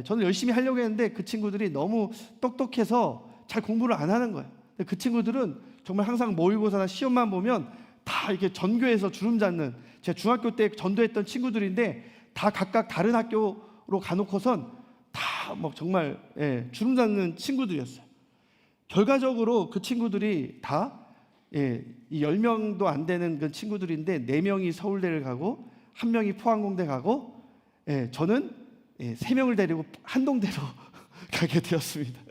저는 열심히 하려고 했는데 그 친구들이 너무 똑똑해서 잘 공부를 안 하는 거예요. 그 친구들은 정말 항상 모의고사나 시험만 보면 다 이렇게 전교에서 주름 잡는, 제가 중학교 때 전도했던 친구들인데 다 각각 다른 학교로 가놓고선 다 뭐 정말 주름 잡는 친구들이었어요. 결과적으로 그 친구들이 다 10명도 안 되는 그 친구들인데 4명이 서울대를 가고 1명이 포항공대 가고 저는 3명을 데리고 한동대로 가게 되었습니다.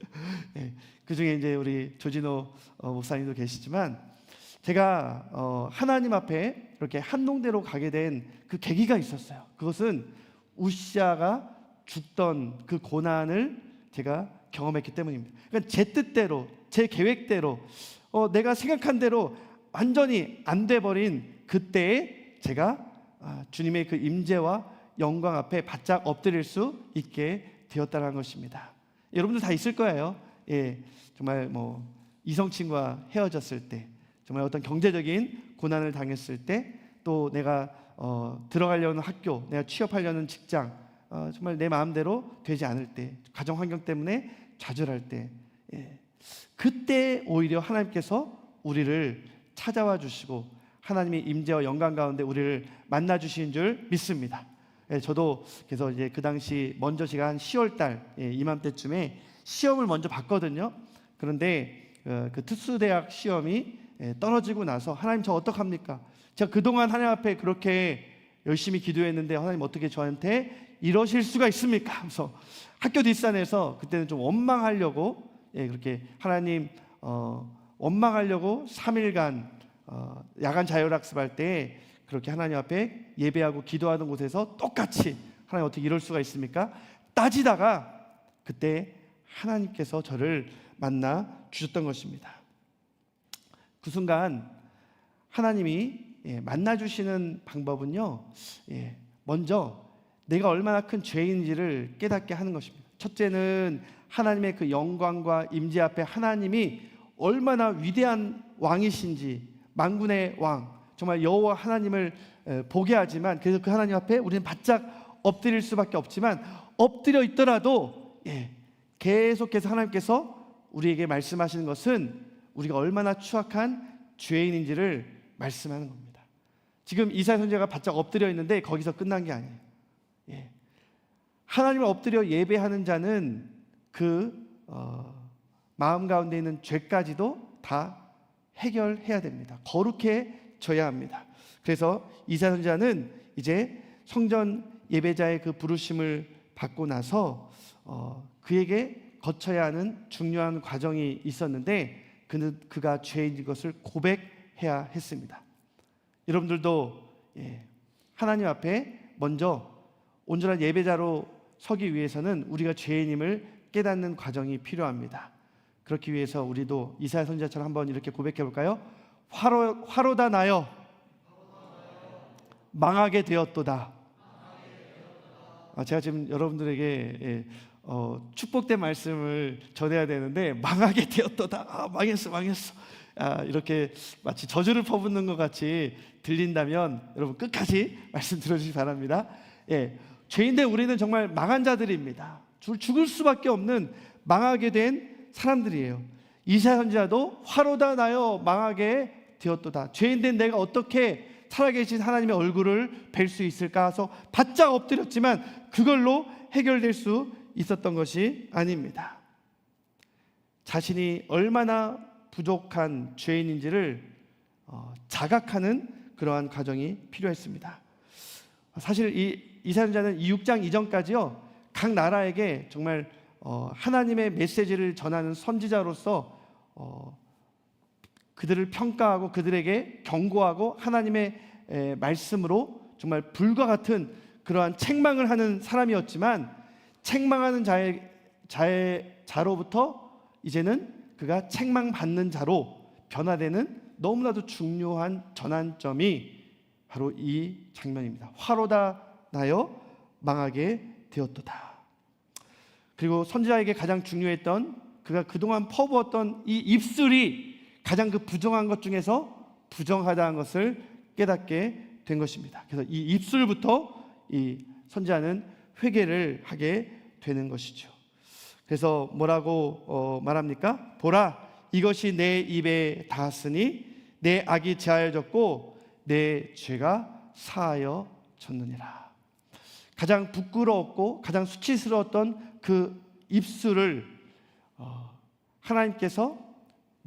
그 중에 이제 우리 조진호 목사님도 계시지만 제가 하나님 앞에 이렇게 한동대로 가게 된 그 계기가 있었어요. 그것은 우시아가 죽던 그 고난을 제가 경험했기 때문입니다. 그러니까 제 뜻대로, 제 계획대로, 내가 생각한 대로 완전히 안 돼버린 그때에 제가 주님의 그 임재와 영광 앞에 바짝 엎드릴 수 있게 되었다는 것입니다. 여러분들 다 있을 거예요. 정말 뭐 이성 친구와 헤어졌을 때, 정말 어떤 경제적인 고난을 당했을 때, 또 내가 들어가려는 학교, 내가 취업하려는 직장, 정말 내 마음대로 되지 않을 때, 가정 환경 때문에 좌절할 때, 그때 오히려 하나님께서 우리를 찾아와 주시고 하나님의 임재와 영광 가운데 우리를 만나 주신 줄 믿습니다. 저도 그래서 이제 그 당시 먼저 제가 한 10월 달 이맘때쯤에 시험을 먼저 봤거든요. 그런데 그 특수대학 시험이 떨어지고 나서 하나님 저 어떡합니까? 제가 그동안 하나님 앞에 그렇게 열심히 기도했는데 하나님 어떻게 저한테 이러실 수가 있습니까? 그래서 학교 뒷산에서 그때는 좀 원망하려고 그렇게 하나님 원망하려고 3일간 야간 자율학습할 때 그렇게 하나님 앞에 예배하고 기도하는 곳에서 똑같이 하나님 어떻게 이럴 수가 있습니까? 따지다가 그때 하나님께서 저를 만나 주셨던 것입니다. 그 순간 하나님이 만나 주시는 방법은요, 먼저 내가 얼마나 큰 죄인인지를 깨닫게 하는 것입니다. 첫째는 하나님의 그 영광과 임재 앞에 하나님이 얼마나 위대한 왕이신지, 만군의 왕, 정말 여호와 하나님을 보게 하지만, 그래서 그 하나님 앞에 우리는 바짝 엎드릴 수밖에 없지만, 엎드려 있더라도 계속해서 하나님께서 우리에게 말씀하시는 것은 우리가 얼마나 추악한 죄인인지를 말씀하는 겁니다. 지금 이사야 선지자가 바짝 엎드려 있는데 거기서 끝난 게 아니에요. 하나님을 엎드려 예배하는 자는 그 마음 가운데 있는 죄까지도 다 해결해야 됩니다. 거룩해져야 합니다. 그래서 이사야 선지자는 이제 성전 예배자의 그 부르심을 받고 나서 그에게 거쳐야 하는 중요한 과정이 있었는데 그가 죄인인 것을 고백해야 했습니다. 여러분들도 하나님 앞에 먼저 온전한 예배자로 서기 위해서는 우리가 죄인임을 깨닫는 과정이 필요합니다. 그렇기 위해서 우리도 이사야 선지자처럼 한번 이렇게 고백해 볼까요? 화로다 나여 망하게 되었도다. 제가 지금 여러분들에게 축복된 말씀을 전해야 되는데 망하게 되었도다. 망했어. 이렇게 마치 저주를 퍼붓는 것 같이 들린다면 여러분 끝까지 말씀 들어주시기 바랍니다. 죄인된 우리는 정말 망한 자들입니다. 죽을 수밖에 없는 망하게 된 사람들이에요. 이사야 선지자도 화로다 나여 망하게 되었도다. 죄인된 내가 어떻게 살아계신 하나님의 얼굴을 뵐 수 있을까 해서 바짝 엎드렸지만 그걸로 해결될 수 있었던 것이 아닙니다. 자신이 얼마나 부족한 죄인인지를 자각하는 그러한 과정이 필요했습니다. 사실 이사야 선지자는 이 6장 이전까지요, 각 나라에게 정말 하나님의 메시지를 전하는 선지자로서 그들을 평가하고 그들에게 경고하고 하나님의 말씀으로 정말 불과 같은 그러한 책망을 하는 사람이었지만, 책망하는 자로부터 이제는 그가 책망받는 자로 변화되는 너무나도 중요한 전환점이 바로 이 장면입니다. 화로다 나여 망하게 되었도다. 그리고 선지자에게 가장 중요했던, 그가 그동안 퍼부었던 이 입술이 가장 그 부정한 것 중에서 부정하다는 것을 깨닫게 된 것입니다. 그래서 이 입술부터 이 선지자는 회개를 하게 되는 것이죠. 그래서 뭐라고 말합니까? 보라, 이것이 내 입에 닿았으니 내 악이 제하여졌고 내 죄가 사하여졌느니라. 가장 부끄러웠고 가장 수치스러웠던 그 입술을 하나님께서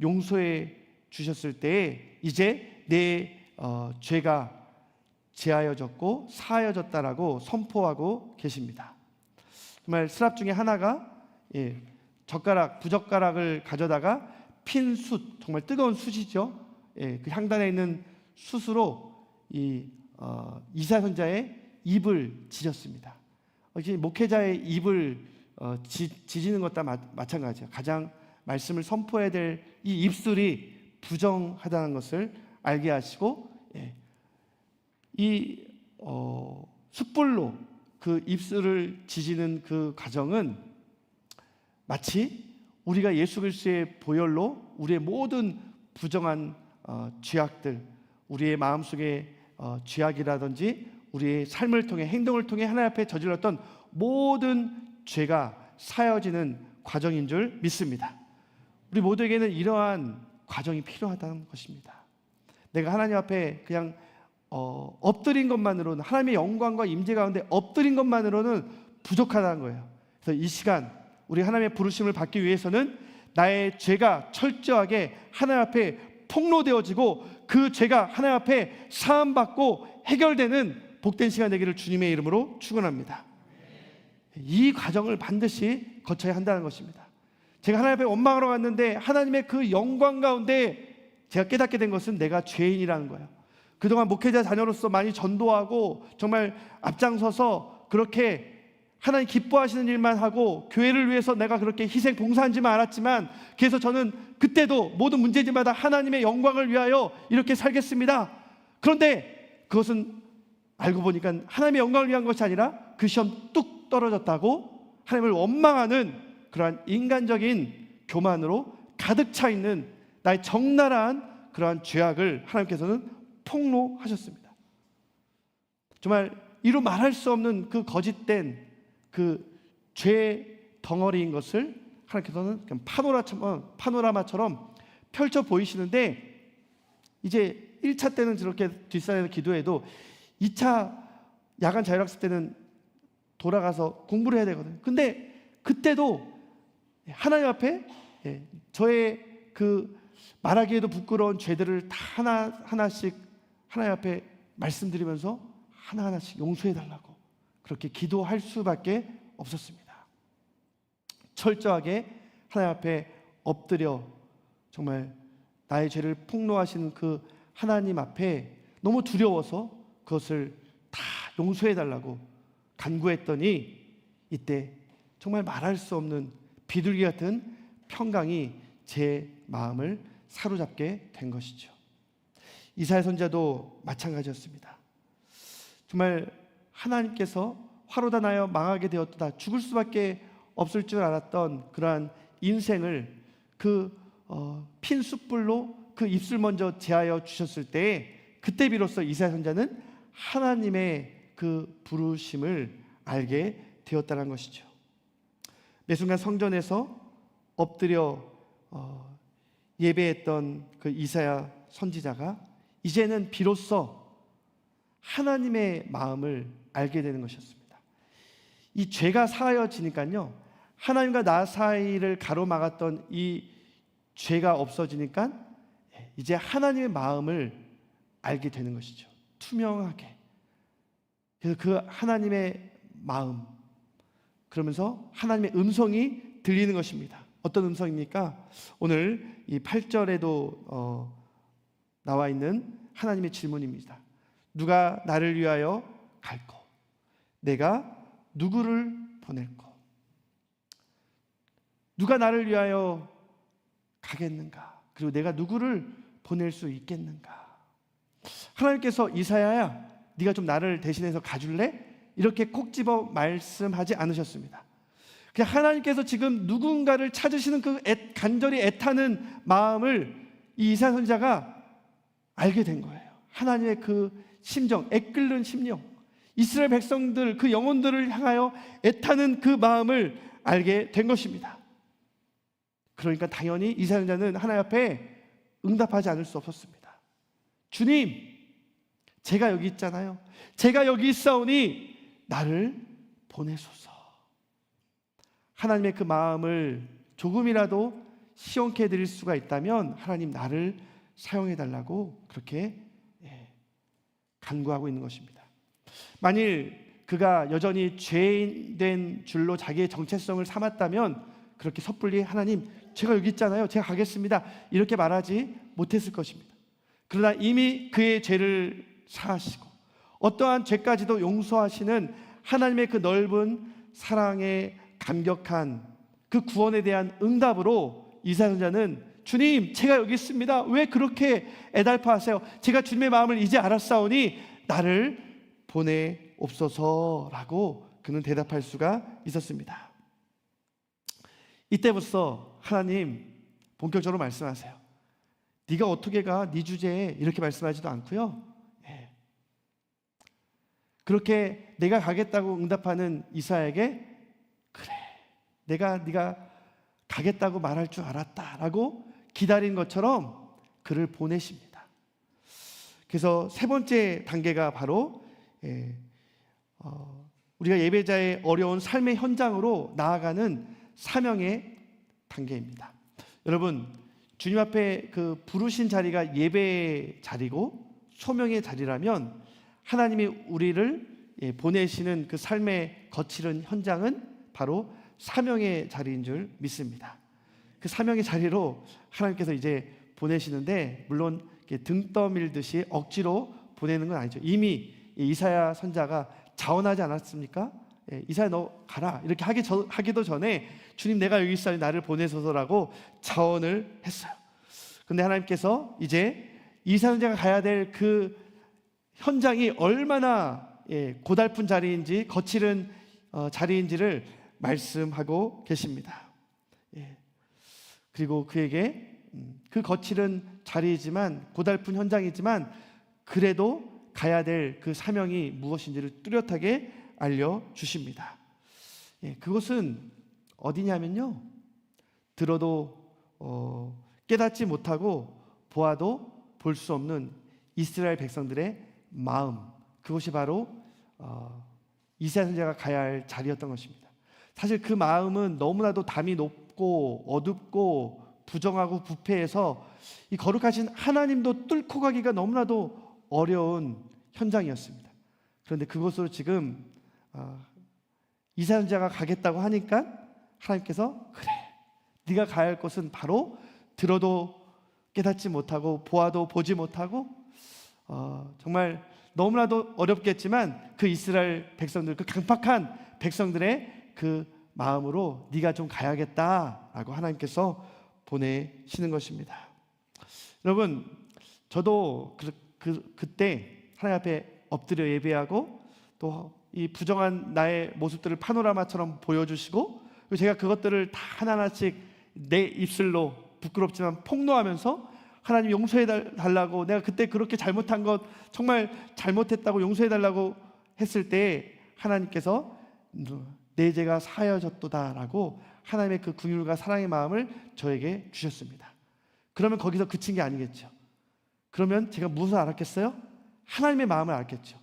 용서해 주셨을 때에 이제 내 죄가 제하여졌고 사하여졌다라고 선포하고 계십니다. 정말 스랍 중에 하나가 부젓가락을 가져다가 핀 숯, 정말 뜨거운 숯이죠. 그 향단에 있는 숯으로 이사야 선지자의 입을 지졌습니다. 목회자의 입을 지지는 것과 마찬가지예요. 가장 말씀을 선포해야 될 이 입술이 부정하다는 것을 알게 하시고, 이 숯불로 그 입술을 지지는 그 과정은 마치 우리가 예수 그리스도의 보혈로 우리의 모든 부정한 죄악들, 우리의 마음속에 죄악이라든지 우리의 삶을 통해, 행동을 통해 하나님 앞에 저질렀던 모든 죄가 사여지는 과정인 줄 믿습니다. 우리 모두에게는 이러한 과정이 필요하다는 것입니다. 내가 하나님 앞에 그냥 엎드린 것만으로는, 하나님의 영광과 임재 가운데 엎드린 것만으로는 부족하다는 거예요. 그래서 이 시간 우리 하나님의 부르심을 받기 위해서는 나의 죄가 철저하게 하나님 앞에 폭로되어지고 그 죄가 하나님 앞에 사함받고 해결되는 복된 시간 되기를 주님의 이름으로 축원합니다. 이 과정을 반드시 거쳐야 한다는 것입니다. 제가 하나님 앞에 원망하러 갔는데 하나님의 그 영광 가운데 제가 깨닫게 된 것은 내가 죄인이라는 거예요. 그동안 목회자 자녀로서 많이 전도하고 정말 앞장서서 그렇게 하나님 기뻐하시는 일만 하고 교회를 위해서 내가 그렇게 희생 봉사한지만 알았지만, 그래서 저는 그때도 모든 문제지마다 하나님의 영광을 위하여 이렇게 살겠습니다. 그런데 그것은 알고 보니까 하나님의 영광을 위한 것이 아니라 그 시험 뚝 떨어졌다고 하나님을 원망하는 그러한 인간적인 교만으로 가득 차 있는 나의 적나라한 그러한 죄악을 하나님께서는 폭로하셨습니다. 정말 이루 말할 수 없는 그 거짓된 그 죄 덩어리인 것을 하나님께서는 그냥 파노라마처럼 펼쳐 보이시는데, 이제 1차 때는 저렇게 뒷산에서 기도해도 2차 야간 자율학습 때는 돌아가서 공부를 해야 되거든요. 근데 그때도 하나님 앞에 저의 그 말하기에도 부끄러운 죄들을 다 하나하나씩 하나님 앞에 말씀드리면서 하나하나씩 용서해 달라고 그렇게 기도할 수밖에 없었습니다. 철저하게 하나님 앞에 엎드려 정말 나의 죄를 폭로하시는 그 하나님 앞에 너무 두려워서 그것을 다 용서해 달라고 간구했더니 이때 정말 말할 수 없는 비둘기 같은 평강이 제 마음을 사로잡게 된 것이죠. 이사야 선지자도 마찬가지였습니다. 정말 하나님께서 화로다 나여 망하게 되었다, 죽을 수밖에 없을 줄 알았던 그러한 인생을 그 핀 숯불로 그 입술 먼저 제하여 주셨을 때 그때 비로소 이사야 선지자는 하나님의 그 부르심을 알게 되었다는 것이죠. 매 순간 성전에서 엎드려 예배했던 그 이사야 선지자가 이제는 비로소 하나님의 마음을 알게 되는 것이었습니다. 이 죄가 사하여지니까요, 하나님과 나 사이를 가로막았던 이 죄가 없어지니까 이제 하나님의 마음을 알게 되는 것이죠. 투명하게. 그래서 그 하나님의 마음, 그러면서 하나님의 음성이 들리는 것입니다. 어떤 음성입니까? 오늘 이 8절에도 나와 있는 하나님의 질문입니다. 누가 나를 위하여 갈꼬? 내가 누구를 보낼꼬? 누가 나를 위하여 가겠는가? 그리고 내가 누구를 보낼 수 있겠는가? 하나님께서 이사야야, 네가 좀 나를 대신해서 가줄래? 이렇게 콕 집어 말씀하지 않으셨습니다. 그냥 하나님께서 지금 누군가를 찾으시는 그 간절히 애타는 마음을 이 이사야 선지자가 알게 된 거예요. 하나님의 그 심정, 애끓는 심령, 이스라엘 백성들 그 영혼들을 향하여 애타는 그 마음을 알게 된 것입니다. 그러니까 당연히 이사야 선지자는 하나님 앞에 응답하지 않을 수 없었습니다. 주님, 제가 여기 있잖아요. 제가 여기 있사오니 나를 보내소서. 하나님의 그 마음을 조금이라도 시원케 해드릴 수가 있다면 하나님 나를 사용해달라고 그렇게 간구하고 있는 것입니다. 만일 그가 여전히 죄인 된 줄로 자기의 정체성을 삼았다면 그렇게 섣불리 하나님 제가 여기 있잖아요, 제가 가겠습니다, 이렇게 말하지 못했을 것입니다. 그러나 이미 그의 죄를 사하시고 어떠한 죄까지도 용서하시는 하나님의 그 넓은 사랑에 감격한 그 구원에 대한 응답으로 이사야 선지자는 주님, 제가 여기 있습니다. 왜 그렇게 애달파하세요? 제가 주님의 마음을 이제 알았사오니 나를 보내옵소서라고 그는 대답할 수가 있었습니다. 이때부터 하나님 본격적으로 말씀하세요. 네가 어떻게 가? 네 주제에 이렇게 말씀하지도 않고요. 그렇게 내가 가겠다고 응답하는 이사야에게 그래, 네가 가겠다고 말할 줄 알았다라고 기다린 것처럼 그를 보내십니다. 그래서 세 번째 단계가 바로 우리가 예배자의 어려운 삶의 현장으로 나아가는 사명의 단계입니다. 여러분, 주님 앞에 그 부르신 자리가 예배의 자리고 소명의 자리라면 하나님이 우리를 보내시는 그 삶의 거칠은 현장은 바로 사명의 자리인 줄 믿습니다. 그 사명의 자리로 하나님께서 이제 보내시는데, 물론 등 떠밀듯이 억지로 보내는 건 아니죠. 이미 이사야 선지자가 자원하지 않았습니까? 이사야 너 가라 이렇게 하기도 전에 주님 내가 여기 있사오니 나를 보내소서라고 자원을 했어요. 그런데 하나님께서 이제 이사야 선지자가 가야 될 그 현장이 얼마나 고달픈 자리인지 거칠은 자리인지를 말씀하고 계십니다. 그리고 그에게 그 거칠은 자리이지만 고달픈 현장이지만 그래도 가야 될 그 사명이 무엇인지를 뚜렷하게 알려주십니다. 그것은 어디냐면요, 들어도 깨닫지 못하고 보아도 볼 수 없는 이스라엘 백성들의 마음, 그것이 바로 이사야 선지자가 가야 할 자리였던 것입니다. 사실 그 마음은 너무나도 담이 높고 어둡고 부정하고 부패해서 이 거룩하신 하나님도 뚫고 가기가 너무나도 어려운 현장이었습니다. 그런데 그곳으로 지금 이사 선지자가 가겠다고 하니까 하나님께서 그래, 네가 가야 할 곳은 바로 들어도 깨닫지 못하고 보아도 보지 못하고 정말 너무나도 어렵겠지만 그 이스라엘 백성들, 그 강팍한 백성들의 그 마음으로 네가 좀 가야겠다라고 하나님께서 보내시는 것입니다. 여러분, 저도 그때 하나님 앞에 엎드려 예배하고 또 이 부정한 나의 모습들을 파노라마처럼 보여주시고, 그리고 제가 그것들을 다 하나하나씩 내 입술로 부끄럽지만 폭로하면서 하나님 용서해 달라고, 내가 그때 그렇게 잘못한 것 정말 잘못했다고 용서해 달라고 했을 때 하나님께서 내 죄가 사하여졌도다라고 하나님의 그 긍휼과 사랑의 마음을 저에게 주셨습니다. 그러면 거기서 그친 게 아니겠죠. 그러면 제가 무엇을 알았겠어요? 하나님의 마음을 알겠죠.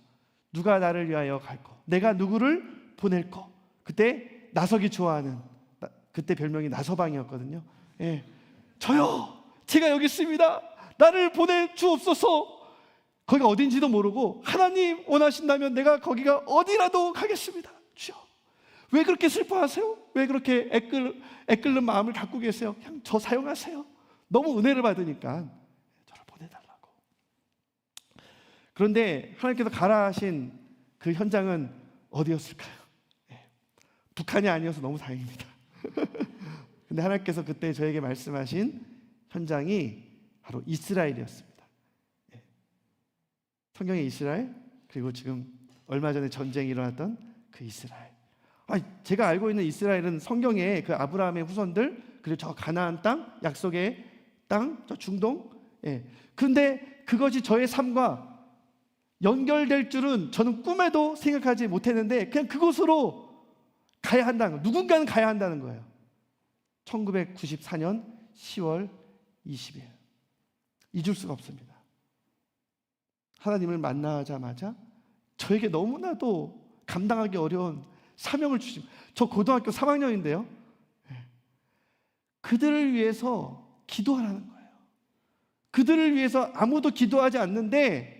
누가 나를 위하여 갈 거, 내가 누구를 보낼 거. 그때 나석이 좋아하는, 그때 별명이 나서방이었거든요. 예, 저요, 제가 여기 있습니다. 나를 보내주옵소서. 거기가 어딘지도 모르고 하나님 원하신다면 내가 거기가 어디라도 가겠습니다. 주여, 왜 그렇게 슬퍼하세요? 왜 그렇게 애끓는 마음을 갖고 계세요? 그냥 저 사용하세요. 너무 은혜를 받으니까 저를 보내달라고. 그런데 하나님께서 가라 하신 그 현장은 어디였을까요? 북한이 아니어서 너무 다행입니다. 근데 하나님께서 그때 저에게 말씀하신 현장이 바로 이스라엘이었습니다. 성경의 이스라엘, 그리고 지금 얼마 전에 전쟁이 일어났던 그 이스라엘. 제가 알고 있는 이스라엘은 성경에 그 아브라함의 후손들, 그리고 저 가나안 땅, 약속의 땅, 저 중동. 그런데 그것이 저의 삶과 연결될 줄은 저는 꿈에도 생각하지 못했는데, 그냥 그곳으로 가야 한다는 거예요. 누군가는 가야 한다는 거예요. 1994년 10월 20일. 잊을 수가 없습니다. 하나님을 만나자마자 저에게 너무나도 감당하기 어려운 사명을 주십니다. 저 고등학교 3학년인데요. 그들을 위해서 기도하라는 거예요. 그들을 위해서 아무도 기도하지 않는데,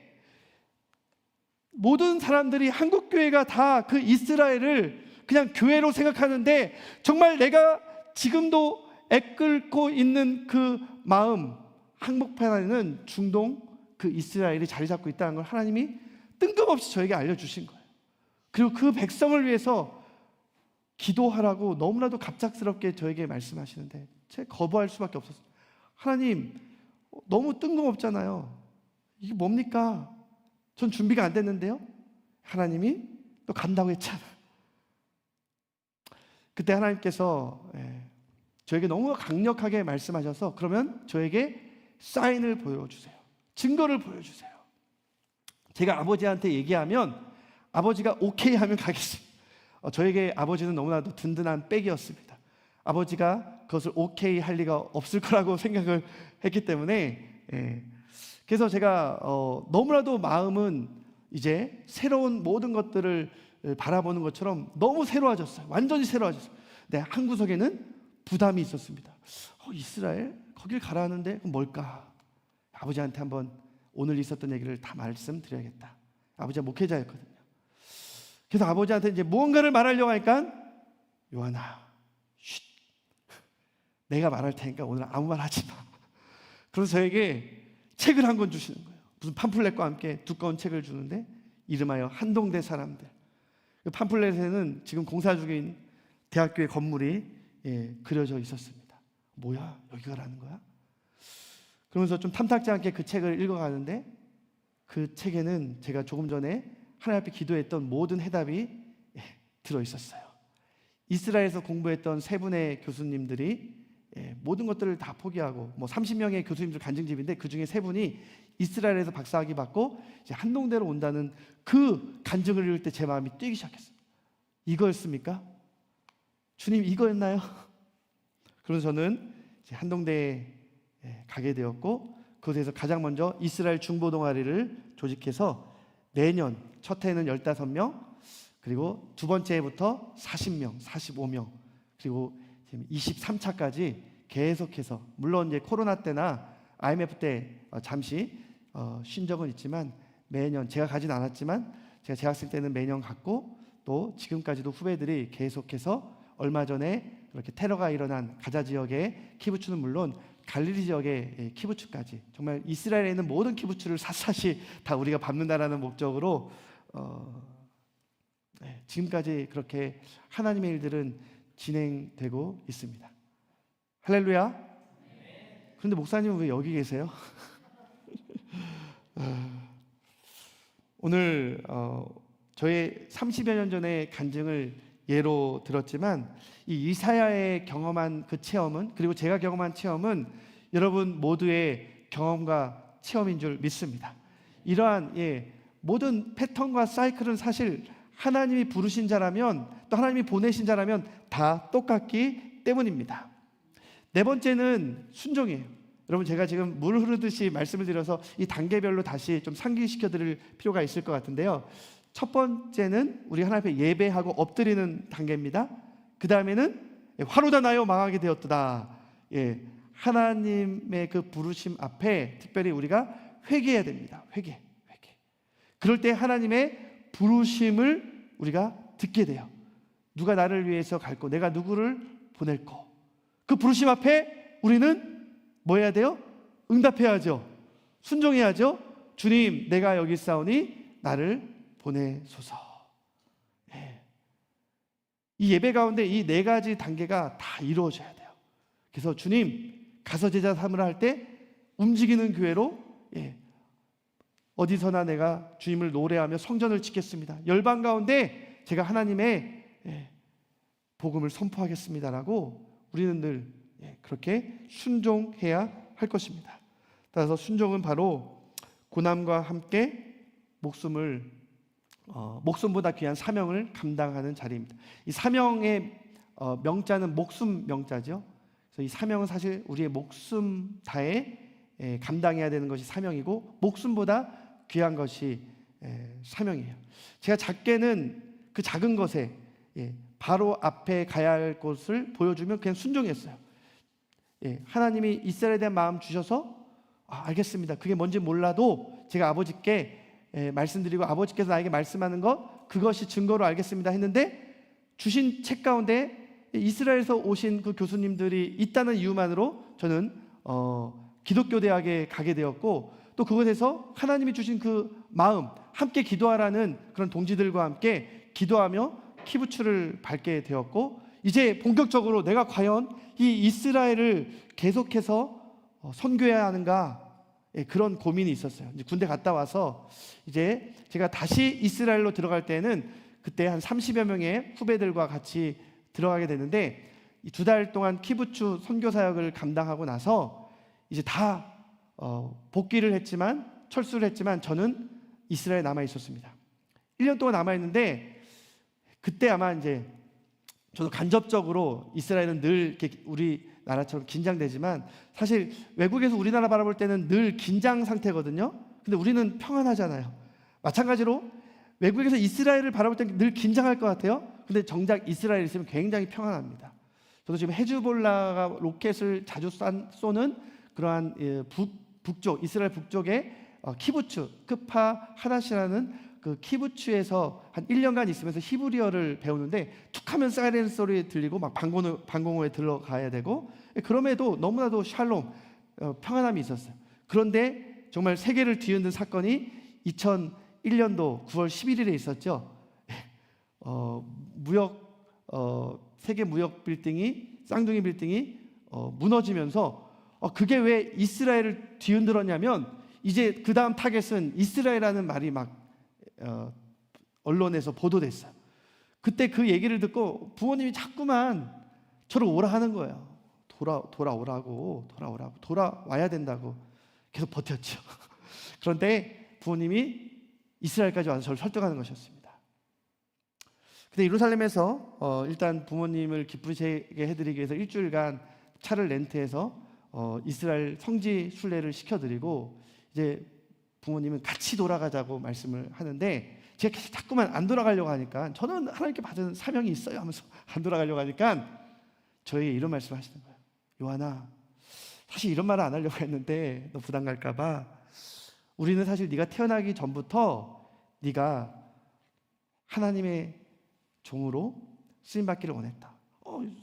모든 사람들이 한국교회가 다 그 이스라엘을 그냥 교회로 생각하는데, 정말 내가 지금도 애끓고 있는 그 마음, 한복판에는 중동 그 이스라엘이 자리 잡고 있다는 걸 하나님이 뜬금없이 저에게 알려주신 거예요. 그리고 그 백성을 위해서 기도하라고 너무나도 갑작스럽게 저에게 말씀하시는데 제가 거부할 수밖에 없었어요. 하나님, 너무 뜬금없잖아요. 이게 뭡니까? 전 준비가 안 됐는데요. 하나님이 또 간다고 했잖아. 그때 하나님께서 저에게 너무 강력하게 말씀하셔서, 그러면 저에게 사인을 보여주세요. 증거를 보여주세요. 제가 아버지한테 얘기하면 아버지가 오케이 하면 가겠습니다. 저에게 아버지는 너무나도 든든한 백이었습니다. 아버지가 그것을 오케이 할 리가 없을 거라고 생각을 했기 때문에, 그래서 제가 너무나도 마음은 이제 새로운 모든 것들을 바라보는 것처럼 너무 새로워졌어요. 완전히 새로워졌어요. 네, 한 구석에는 부담이 있었습니다. 이스라엘? 거길 가라 하는데 그럼 뭘까? 아버지한테 한번 오늘 있었던 얘기를 다 말씀드려야겠다. 아버지가 목회자였거든요. 그래서 아버지한테 이제 무언가를 말하려고 하니까, 요한아, 쉿, 내가 말할 테니까 오늘 아무 말 하지 마. 그래서 저에게 책을 한 권 주시는 거예요. 무슨 팜플렛과 함께 두꺼운 책을 주는데, 이름하여 한동대 사람들. 그 팜플렛에는 지금 공사 중인 대학교의 건물이 그려져 있었습니다. 뭐야, 여기 가라는 거야? 그러면서 좀 탐탁지 않게 그 책을 읽어가는데, 그 책에는 제가 조금 전에 하나님 앞에 기도했던 모든 해답이 들어있었어요. 이스라엘에서 공부했던 세 분의 교수님들이 모든 것들을 다 포기하고, 30명의 교수님들 간증집인데 그 중에 세 분이 이스라엘에서 박사학위 받고 이제 한동대로 온다는 그 간증을 읽을 때 제 마음이 뛰기 시작했어요. 이거였습니까? 주님, 이거였나요? 그래서 저는 이제 한동대에 가게 되었고, 그곳에서 가장 먼저 이스라엘 중보 동아리를 조직해서 내년 첫 해는 15명, 그리고 두 번째 해부터 40명, 45명, 그리고 지금 23차까지 계속해서, 물론 이제 코로나 때나 IMF 때 잠시 쉰 적은 있지만 매년, 제가 가진 않았지만 제가 재학생 때는 매년 갔고, 또 지금까지도 후배들이 계속해서, 얼마 전에 그렇게 테러가 일어난 가자 지역의 키부츠는 물론 갈릴리 지역의 키부츠까지, 정말 이스라엘에 있는 모든 키부츠를 샅샅이 다 우리가 밟는다라는 목적으로 지금까지 그렇게 하나님의 일들은 진행되고 있습니다. 할렐루야. 그런데 목사님은 왜 여기 계세요? 오늘 저의 30여 년 전의 간증을 예로 들었지만, 이 이사야의 경험한 그 체험은, 그리고 제가 경험한 체험은 여러분 모두의 경험과 체험인 줄 믿습니다. 이러한 모든 패턴과 사이클은 사실 하나님이 부르신 자라면, 또 하나님이 보내신 자라면 다 똑같기 때문입니다. 네 번째는 순종이에요. 여러분, 제가 지금 물 흐르듯이 말씀을 드려서 이 단계별로 다시 좀 상기시켜 드릴 필요가 있을 것 같은데요. 첫 번째는 우리 하나님 앞에 예배하고 엎드리는 단계입니다. 그 다음에는 화로다 나요 망하게 되었도다. 하나님의 그 부르심 앞에 특별히 우리가 회개해야 됩니다. 회개. 그럴 때 하나님의 부르심을 우리가 듣게 돼요. 누가 나를 위해서 갈고 내가 누구를 보낼고, 그 부르심 앞에 우리는 뭐 해야 돼요? 응답해야죠. 순종해야죠. 주님, 내가 여기 있사오니 나를 보내소서. 이 예배 가운데 이 네 가지 단계가 다 이루어져야 돼요. 그래서 주님, 가서 제자 삼으라 할 때 움직이는 교회로, 어디서나 내가 주님을 노래하며 성전을 짓겠습니다. 열방 가운데 제가 하나님의 복음을 선포하겠습니다라고 우리는 늘 그렇게 순종해야 할 것입니다. 따라서 순종은 바로 고난과 함께 목숨보다 귀한 사명을 감당하는 자리입니다. 이 사명의 명자는 목숨 명자죠. 그래서 이 사명은 사실 우리의 목숨 다해 감당해야 되는 것이 사명이고, 목숨보다 귀한 것이 사명이에요. 제가 작게는 그 작은 것에 바로 앞에 가야 할 곳을 보여주면 그냥 순종했어요. 하나님이 이스라엘에 대한 마음 주셔서 알겠습니다. 그게 뭔지 몰라도 제가 아버지께 말씀드리고 아버지께서 나에게 말씀하는 것, 그것이 증거로 알겠습니다 했는데, 주신 책 가운데 이스라엘에서 오신 그 교수님들이 있다는 이유만으로 저는 기독교 대학에 가게 되었고, 또 그곳에서 하나님이 주신 그 마음, 함께 기도하라는 그런 동지들과 함께 기도하며 키부츠를 밟게 되었고, 이제 본격적으로 내가 과연 이 이스라엘을 계속해서 선교해야 하는가, 그런 고민이 있었어요. 이제 군대 갔다 와서 이제 제가 다시 이스라엘로 들어갈 때는 그때 한 30여 명의 후배들과 같이 들어가게 되는데, 이 2달 동안 키부츠 선교 사역을 감당하고 나서 이제 다 복귀를 했지만, 철수를 했지만 저는 이스라엘에 남아 있었습니다. 1년 동안 남아 있는데, 그때 아마 이제 저도 간접적으로 이스라엘은 늘 이렇게 우리나라처럼 긴장되지만, 사실 외국에서 우리나라 바라볼 때는 늘 긴장 상태거든요. 근데 우리는 평안하잖아요. 마찬가지로 외국에서 이스라엘을 바라볼 때는 늘 긴장할 것 같아요. 근데 정작 이스라엘에 있으면 굉장히 평안합니다. 저도 지금 헤즈볼라가 로켓을 자주 쏘는 그러한 북쪽, 이스라엘 북쪽의 키부츠 크파 하다시라는 그 키부츠에서 한 1년간 있으면서 히브리어를 배우는데, 툭하면 사이렌 소리 들리고 막 방공호에 들어가야 되고, 그럼에도 너무나도 샬롬, 평안함이 있었어요. 그런데 정말 세계를 뒤흔든 사건이 2001년도 9월 11일에 있었죠. 세계 무역 빌딩이, 쌍둥이 빌딩이 무너지면서, 그게 왜 이스라엘을 뒤흔들었냐면, 이제 그 다음 타겟은 이스라엘이라는 말이 막 언론에서 보도됐어요. 그때 그 얘기를 듣고 부모님이 자꾸만 저를 오라 하는 거예요. 돌아와야 된다고 계속 버텼죠. 그런데 부모님이 이스라엘까지 와서 저를 설득하는 것이었습니다. 근데 예루살렘에서 일단 부모님을 기쁘게 해드리기 위해서 일주일간 차를 렌트해서 이스라엘 성지 순례를 시켜드리고, 이제 부모님은 같이 돌아가자고 말씀을 하는데, 제가 자꾸만 안 돌아가려고 하니까, 저는 하나님께 받은 사명이 있어요 하면서 안 돌아가려고 하니까 저에게 이런 말씀을 하시는 거예요. 요한아, 사실 이런 말을 안 하려고 했는데 너 부담 갈까 봐, 우리는 사실 네가 태어나기 전부터 네가 하나님의 종으로 쓰임 받기를 원했다.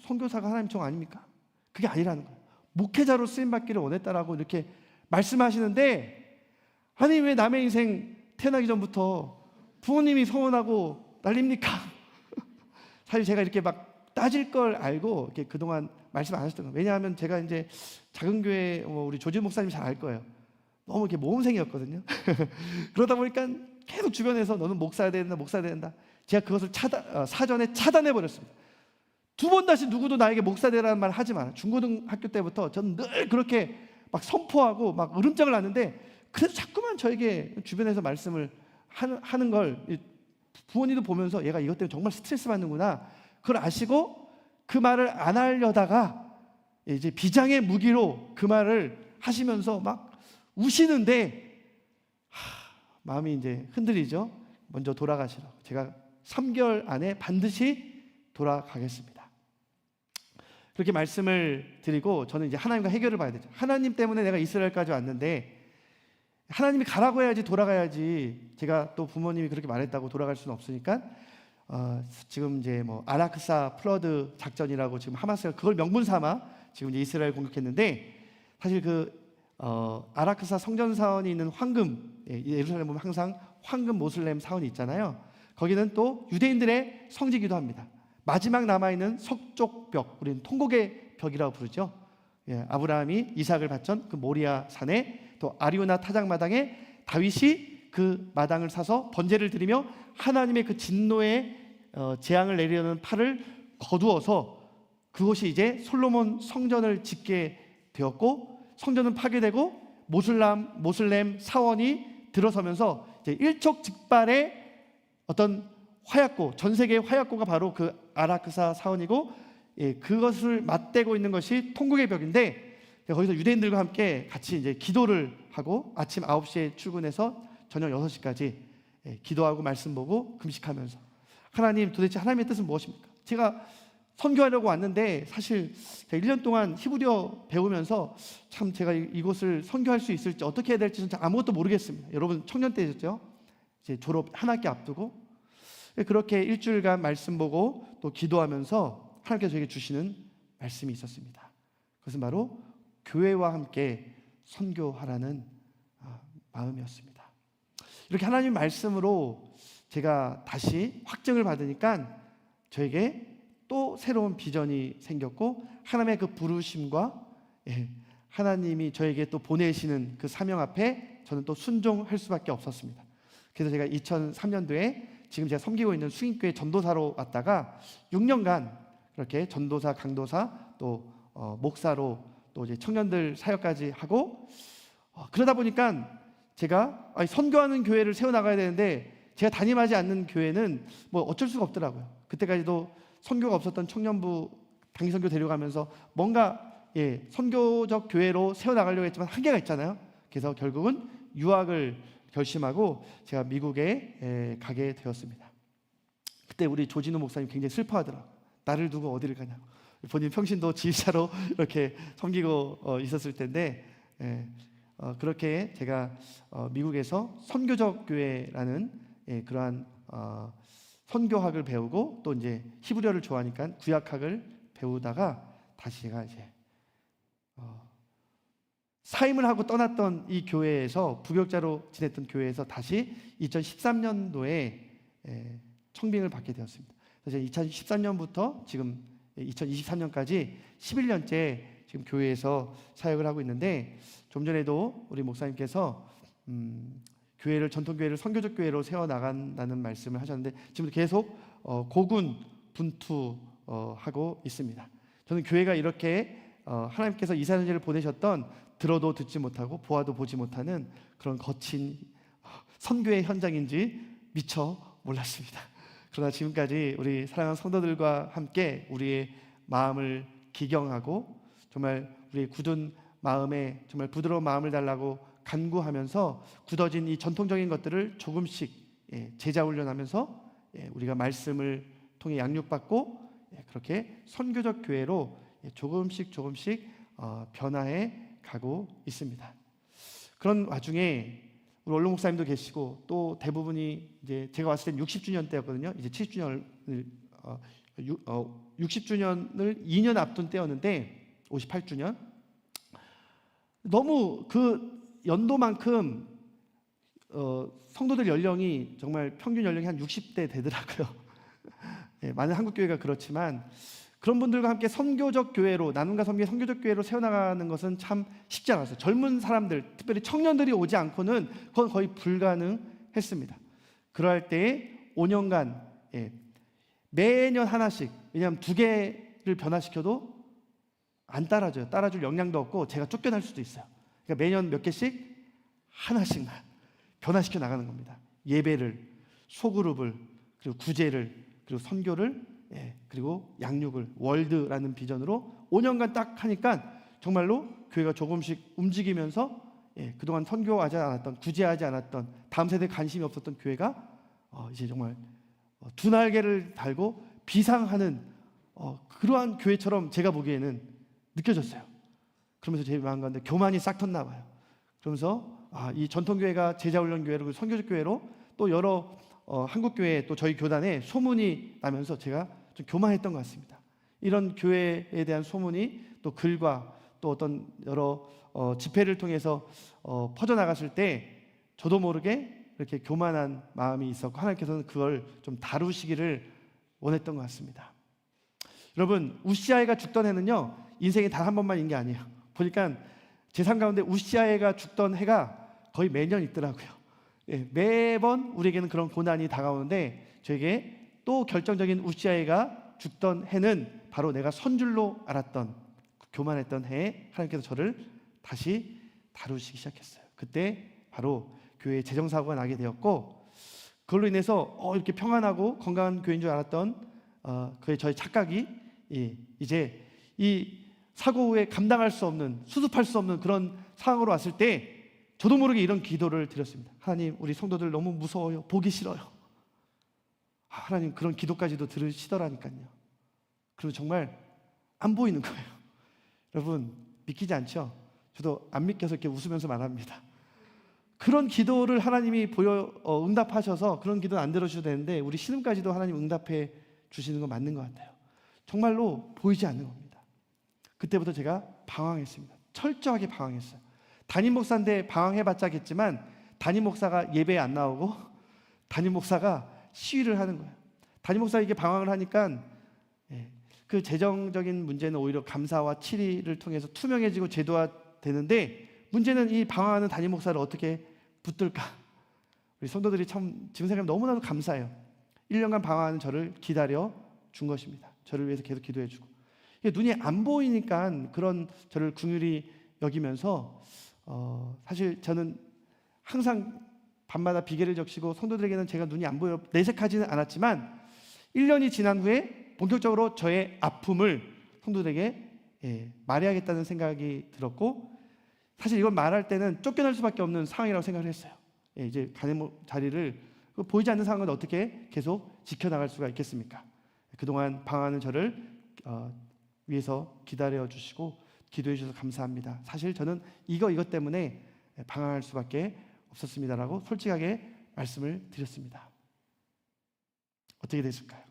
선교사가 하나님 종 아닙니까? 그게 아니라는 거예요. 목회자로 쓰임 받기를 원했다라고 이렇게 말씀하시는데, 아니 왜 남의 인생 태어나기 전부터 부모님이 서운하고 난립니까? 사실 제가 이렇게 막 따질 걸 알고 이렇게 그동안 말씀 안 하셨던 거예요. 왜냐하면 제가 이제 작은 교회 우리 조지 목사님 잘 알 거예요. 너무 이렇게 모험생이었거든요. 그러다 보니까 계속 주변에서 너는 목사야 된다, 목사야 된다. 제가 그것을 사전에 차단해 버렸습니다. 두 번 다시 누구도 나에게 목사 되라는 말 하지 마라. 중고등학교 때부터 저는 늘 그렇게 막 선포하고 막 으름장을 놨는데, 그래도 자꾸만 저에게 주변에서 말씀을 하는 걸 부모님도 보면서 얘가 이것 때문에 정말 스트레스 받는구나, 그걸 아시고 그 말을 안 하려다가 이제 비장의 무기로 그 말을 하시면서 막 우시는데 마음이 이제 흔들리죠. 먼저 돌아가시라고. 제가 3개월 안에 반드시 돌아가겠습니다. 그렇게 말씀을 드리고 저는 이제 하나님과 해결을 봐야 되죠. 하나님 때문에 내가 이스라엘까지 왔는데 하나님이 가라고 해야지 돌아가야지. 제가 또 부모님이 그렇게 말했다고 돌아갈 수는 없으니까 지금 이제 뭐 아라크사 플러드 작전이라고 지금 하마스가 그걸 명분 삼아 지금 이제 이스라엘 공격했는데, 사실 아라크사 성전 사원이 있는 황금, 예루살렘 보면 항상 황금 모슬렘 사원이 있잖아요. 거기는 또 유대인들의 성지기도 합니다. 마지막 남아있는 서쪽 벽, 우리는 통곡의 벽이라고 부르죠. 아브라함이 이삭을 바쳤던 그 모리아 산에, 또 아리우나 타작마당에 다윗이 그 마당을 사서 번제를 드리며 하나님의 그 진노의 재앙을 내리려는 팔을 거두어서 그곳이 이제 솔로몬 성전을 짓게 되었고, 성전은 파괴되고 모슬렘 사원이 들어서면서 이제 일촉즉발의 어떤 화약고, 전 세계의 화약고가 바로 그 아라크사 사원이고, 그것을 맞대고 있는 것이 통곡의 벽인데, 거기서 유대인들과 함께 같이 이제 기도를 하고 아침 9시에 출근해서 저녁 6시까지 기도하고 말씀 보고 금식하면서, 하나님 도대체 하나님의 뜻은 무엇입니까? 제가 선교하려고 왔는데 사실 제가 1년 동안 히브리어 배우면서 참 제가 이곳을 선교할 수 있을지 어떻게 해야 될지 아무것도 모르겠습니다. 여러분 청년 때였죠. 이제 졸업 한 학기 앞두고 그렇게 일주일간 말씀 보고 또 기도하면서 하나님께서 저에게 주시는 말씀이 있었습니다. 그것은 바로 교회와 함께 선교하라는 마음이었습니다. 이렇게 하나님 말씀으로 제가 다시 확증을 받으니까 저에게 또 새로운 비전이 생겼고, 하나님의 그 부르심과 하나님이 저에게 또 보내시는 그 사명 앞에 저는 또 순종할 수밖에 없었습니다. 그래서 제가 2003년도에 지금 제가 섬기고 있는 수인교회 전도사로 왔다가 6년간 그렇게 전도사, 강도사, 또 목사로 또 이제 청년들 사역까지 하고, 그러다 보니까 제가 선교하는 교회를 세워나가야 되는데 제가 담임하지 않는 교회는 뭐 어쩔 수가 없더라고요. 그때까지도 선교가 없었던 청년부 단기선교 데려가면서 뭔가 선교적 교회로 세워나가려고 했지만 한계가 있잖아요. 그래서 결국은 유학을 결심하고 제가 미국에 가게 되었습니다. 그때 우리 조진우 목사님 굉장히 슬퍼하더라고요. 나를 두고 어디를 가냐고. 본인 평신도 지휘자로 이렇게 섬기고 있었을 텐데, 그렇게 제가 미국에서 선교적 교회라는 그러한 선교학을 배우고 또 이제 히브리어를 좋아하니까 구약학을 배우다가 다시 제가 이제 사임을 하고 떠났던 이 교회에서, 부교육자로 지냈던 교회에서 다시 2013년도에 청빙을 받게 되었습니다. 그래서 2013년부터 지금 2023년까지 11년째 지금 교회에서 사역을 하고 있는데, 좀 전에도 우리 목사님께서 교회를, 전통교회를 선교적 교회로 세워나간다는 말씀을 하셨는데 지금도 계속 고군분투하고 있습니다. 저는 교회가 이렇게 하나님께서 이사연제를 보내셨던 들어도 듣지 못하고 보아도 보지 못하는 그런 거친 선교의 현장인지 미처 몰랐습니다. 그러나 지금까지 우리 사랑하는 성도들과 함께 우리의 마음을 기경하고 정말 우리의 굳은 마음에 정말 부드러운 마음을 달라고 간구하면서 굳어진 이 전통적인 것들을 조금씩 제자 훈련하면서 우리가 말씀을 통해 양육받고 그렇게 선교적 교회로 조금씩 변화해 가고 있습니다. 그런 와중에 우리 원로 목사님도 계시고 또 대부분이 이제 제가 왔을 땐 60주년 때였거든요. 이제 70주년을 60주년을 2년 앞둔 때였는데 58주년 너무 그 연도만큼 성도들 연령이 정말 평균 연령이 한 60대 되더라고요. 네, 많은 한국 교회가 그렇지만 그런 분들과 함께 선교적 교회로 나눔과 섬기의 선교적 교회로 세워나가는 것은 참 쉽지 않았어요. 젊은 사람들, 특별히 청년들이 오지 않고는 그건 거의 불가능했습니다. 그럴 때에 5년간 매년 하나씩, 왜냐하면 2개를 변화시켜도 안 따라줘요. 따라줄 역량도 없고 제가 쫓겨날 수도 있어요. 그러니까 매년 몇 개씩 하나씩만 변화시켜 나가는 겁니다. 예배를, 소그룹을, 그리고 구제를, 그리고 선교를, 그리고 양육을, 월드라는 비전으로 5년간 딱 하니까 정말로 교회가 조금씩 움직이면서 그동안 선교하지 않았던, 구제하지 않았던, 다음 세대에 관심이 없었던 교회가 이제 정말 두 날개를 달고 비상하는 그러한 교회처럼 제가 보기에는 느껴졌어요. 그러면서 제 마음 가운데 교만이 싹 텄나 봐요. 그러면서 이 전통교회가 제자훈련교회로 선교적 교회로 또 여러 한국 교회 또 저희 교단에 소문이 나면서 제가 좀 교만했던 것 같습니다. 이런 교회에 대한 소문이 또 글과 또 어떤 여러 집회를 통해서 퍼져나갔을 때 저도 모르게 이렇게 교만한 마음이 있었고 하나님께서는 그걸 좀 다루시기를 원했던 것 같습니다. 여러분, 우시아가 죽던 해는요 인생에 단 한 번만인 게 아니에요. 보니까 제 삶 가운데 우시아가 죽던 해가 거의 매년 있더라고요. 매번 우리에게는 그런 고난이 다가오는데 저에게 또 결정적인 우시아가 죽던 해는 바로 내가 선줄로 알았던 교만했던 해에 하나님께서 저를 다시 다루시기 시작했어요. 그때 바로 교회에 재정사고가 나게 되었고 그걸로 인해서 이렇게 평안하고 건강한 교회인 줄 알았던 저의 착각이 이제 이 사고 후에 감당할 수 없는, 수습할 수 없는 그런 상황으로 왔을 때 저도 모르게 이런 기도를 드렸습니다. 하나님, 우리 성도들 너무 무서워요. 보기 싫어요. 하나님, 그런 기도까지도 들으시더라니까요. 그리고 정말 안 보이는 거예요. 여러분, 믿기지 않죠? 저도 안 믿겨서 이렇게 웃으면서 말합니다. 그런 기도를 하나님이 응답하셔서 그런 기도는 안 들어주셔도 되는데 우리 신음까지도 하나님 응답해 주시는 거 맞는 것 같아요. 정말로 보이지 않는 겁니다. 그때부터 제가 방황했습니다. 철저하게 방황했어요. 담임 목사인데 방황해봤자겠지만 담임 목사가 예배에 안 나오고 담임 목사가 시위를 하는 거예요. 담임 목사에게 방황을 하니까 그 재정적인 문제는 오히려 감사와 치리를 통해서 투명해지고 제도화되는데 문제는 이 방황하는 담임 목사를 어떻게 붙들까? 우리 성도들이 참 지금 생각하면 너무나도 감사해요. 1년간 방황하는 저를 기다려 준 것입니다. 저를 위해서 계속 기도해 주고 눈이 안 보이니까 그런 저를 긍휼히 여기면서 사실 저는 항상 밤마다 비계를 적시고 성도들에게는 제가 눈이 안 보여 내색하지는 않았지만 1년이 지난 후에 본격적으로 저의 아픔을 성도들에게 말해야겠다는 생각이 들었고 사실 이걸 말할 때는 쫓겨날 수밖에 없는 상황이라고 생각을 했어요. 이제 가는 자리를 보이지 않는 상황을 어떻게 계속 지켜나갈 수가 있겠습니까? 그동안 방황하는 저를 위해서 기다려 주시고 기도해 주셔서 감사합니다. 사실 저는 이것 때문에 방황할 수밖에 없었습니다라고 솔직하게 말씀을 드렸습니다. 어떻게 됐을까요?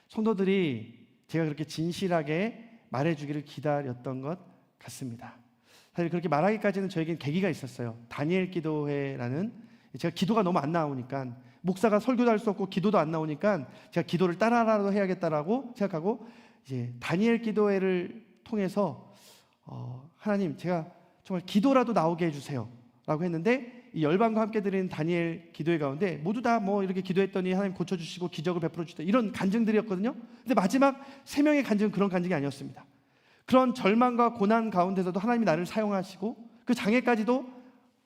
성도들이 제가 그렇게 진실하게 말해주기를 기다렸던 것 같습니다. 사실 그렇게 말하기까지는 저에겐 계기가 있었어요. 다니엘 기도회라는 제가 기도가 너무 안 나오니까 목사가 설교도 할 수 없고 기도도 안 나오니까 제가 기도를 따라라도 해야겠다라고 생각하고 이제 다니엘 기도회를 통해서 하나님 제가 정말 기도라도 나오게 해주세요 라고 했는데 이 열방과 함께 드리는 다니엘 기도회 가운데 모두 다 뭐 이렇게 기도했더니 하나님 고쳐주시고 기적을 베풀어 주시다 이런 간증들이었거든요. 근데 마지막 3명의 간증은 그런 간증이 아니었습니다. 그런 절망과 고난 가운데서도 하나님이 나를 사용하시고 그 장애까지도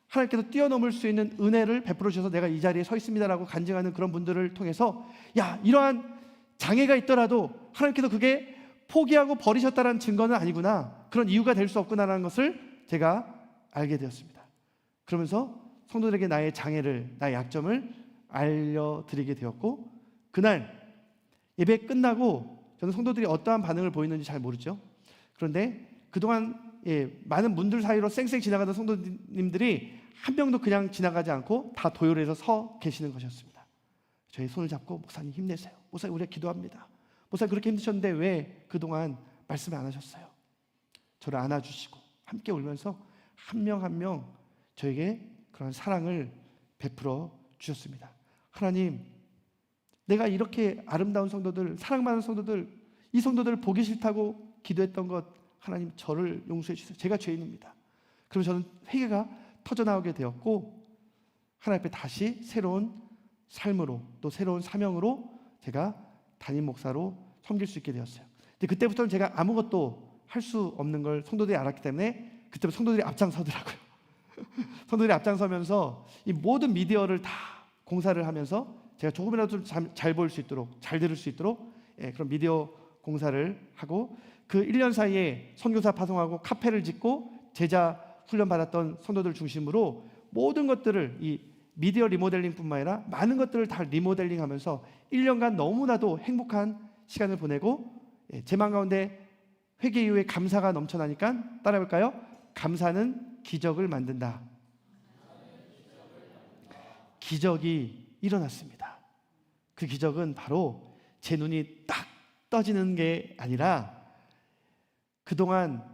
하나님께서 뛰어넘을 수 있는 은혜를 베풀어 주셔서 내가 이 자리에 서 있습니다라고 간증하는 그런 분들을 통해서 야, 이러한 장애가 있더라도 하나님께서 그게 포기하고 버리셨다는 증거는 아니구나, 그런 이유가 될 수 없구나라는 것을 제가 알게 되었습니다. 그러면서 성도들에게 나의 장애를, 나의 약점을 알려드리게 되었고 그날 예배 끝나고 저는 성도들이 어떠한 반응을 보이는지 잘 모르죠. 그런데 그동안 많은 문들 사이로 쌩쌩 지나가던 성도님들이 한 명도 그냥 지나가지 않고 다 도열해서 서 계시는 것이었습니다. 저희 손을 잡고 목사님 힘내세요. 목사님 우리가 기도합니다. 목사님 그렇게 힘드셨는데 왜 그동안 말씀을 안 하셨어요? 저를 안아주시고 함께 울면서 한 명 한 명 저에게 그런 사랑을 베풀어 주셨습니다. 하나님, 내가 이렇게 아름다운 성도들, 사랑 많은 성도들, 이 성도들을 보기 싫다고 기도했던 것, 하나님 저를 용서해 주세요. 제가 죄인입니다. 그럼 저는 회개가 터져나오게 되었고 하나님 앞에 다시 새로운 삶으로 또 새로운 사명으로 제가 담임 목사로 섬길 수 있게 되었어요. 근데 그때부터는 제가 아무것도 할 수 없는 걸 성도들이 알았기 때문에 그때부터 성도들이 앞장서더라고요. 성도들이 앞장서면서 이 모든 미디어를 다 공사를 하면서 제가 조금이라도 좀 잘 보일 수 있도록, 잘 들을 수 있도록 그런 미디어 공사를 하고 그 1년 사이에 선교사 파송하고 카페를 짓고 제자 훈련 받았던 성도들 중심으로 모든 것들을 이 미디어 리모델링뿐만 아니라 많은 것들을 다 리모델링하면서 1년간 너무나도 행복한 시간을 보내고 제 마음 가운데 회개 이후에 감사가 넘쳐나니까 따라해볼까요? 감사는 기적을 만든다. 기적이 일어났습니다. 그 기적은 바로 제 눈이 딱 떠지는 게 아니라 그동안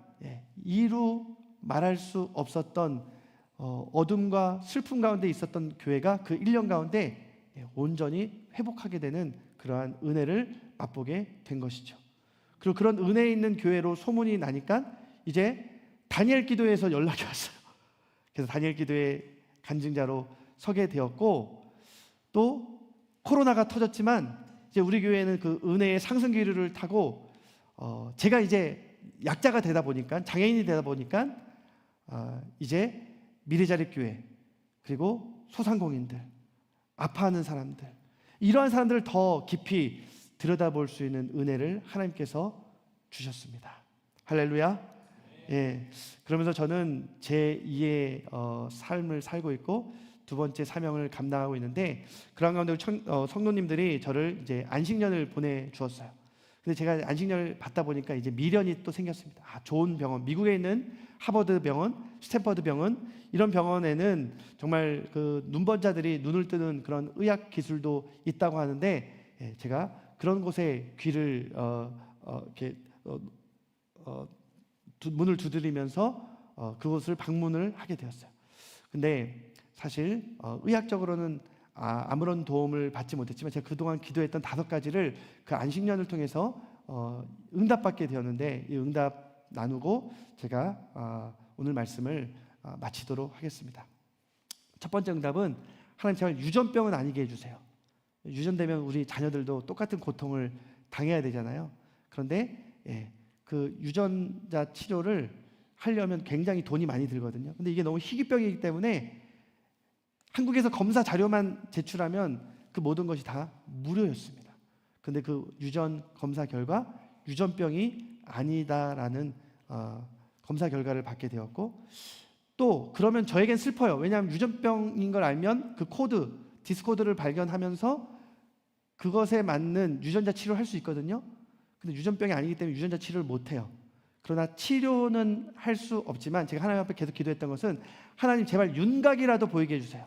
이루 말할 수 없었던 어둠과 슬픔 가운데 있었던 교회가 그 1년 가운데 온전히 회복하게 되는 그러한 은혜를 맛보게 된 것이죠. 그리고 그런 은혜 있는 교회로 소문이 나니까 이제 다니엘 기도회에서 연락이 왔어요. 그래서 다니엘 기도회 간증자로 서게 되었고 또 코로나가 터졌지만 이제 우리 교회는 그 은혜의 상승 기류를 타고 제가 이제 약자가 되다 보니까 장애인이 되다 보니까 이제 미래자립교회 그리고 소상공인들 아파하는 사람들 이러한 사람들을 더 깊이 들여다볼 수 있는 은혜를 하나님께서 주셨습니다. 할렐루야. 그러면서 저는 제 2의 삶을 살고 있고 두 번째 사명을 감당하고 있는데 그런 가운데 성도님들이 저를 이제 안식년을 보내주었어요. 근데 제가 안식년을 받다 보니까 이제 미련이 또 생겼습니다. 좋은 병원, 미국에 있는 하버드 병원, 스탠퍼드 병원 이런 병원에는 정말 그 눈번자들이 눈을 뜨는 그런 의학 기술도 있다고 하는데 제가 그런 곳에 귀를 이렇게 문을 두드리면서 그곳을 방문을 하게 되었어요. 근데 사실 의학적으로는 아무런 도움을 받지 못했지만 제가 그동안 기도했던 5가지를 그 안식년을 통해서 응답받게 되었는데 이 응답 나누고 제가 오늘 말씀을 마치도록 하겠습니다. 첫 번째 응답은 하나님 제발 유전병은 아니게 해주세요. 유전되면 우리 자녀들도 똑같은 고통을 당해야 되잖아요. 그런데 그 유전자 치료를 하려면 굉장히 돈이 많이 들거든요. 근데 이게 너무 희귀병이기 때문에 한국에서 검사 자료만 제출하면 그 모든 것이 다 무료였습니다. 근데 그 유전 검사 결과 유전병이 아니다라는 검사 결과를 받게 되었고 또 그러면 저에겐 슬퍼요. 왜냐하면 유전병인 걸 알면 그 코드, 디스코드를 발견하면서 그것에 맞는 유전자 치료를 할 수 있거든요. 근데 유전병이 아니기 때문에 유전자 치료를 못해요. 그러나 치료는 할 수 없지만 제가 하나님 앞에 계속 기도했던 것은 하나님 제발 윤곽이라도 보이게 해주세요.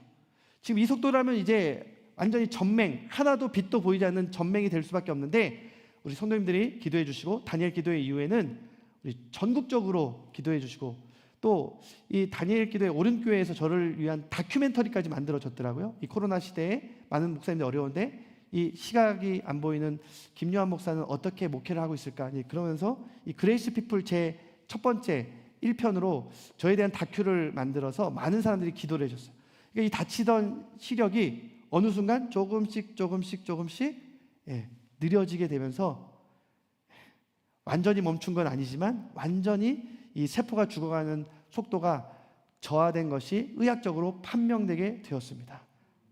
지금 이 속도라면 이제 완전히 전맹, 하나도 빛도 보이지 않는 전맹이 될 수밖에 없는데 우리 성도님들이 기도해 주시고 다니엘 기도회 이후에는 우리 전국적으로 기도해 주시고 또 이 다니엘 기도회 오른교회에서 저를 위한 다큐멘터리까지 만들어졌더라고요. 이 코로나 시대에 많은 목사님들이 어려운데 이 시각이 안 보이는 김요한 목사는 어떻게 목회를 하고 있을까? 그러면서 이 그레이스 피플 제 첫 번째 1편으로 저에 대한 다큐를 만들어서 많은 사람들이 기도를 해줬어요. 그러니까 이 다치던 시력이 어느 순간 조금씩 느려지게 되면서 완전히 멈춘 건 아니지만 완전히 이 세포가 죽어가는 속도가 저하된 것이 의학적으로 판명되게 되었습니다.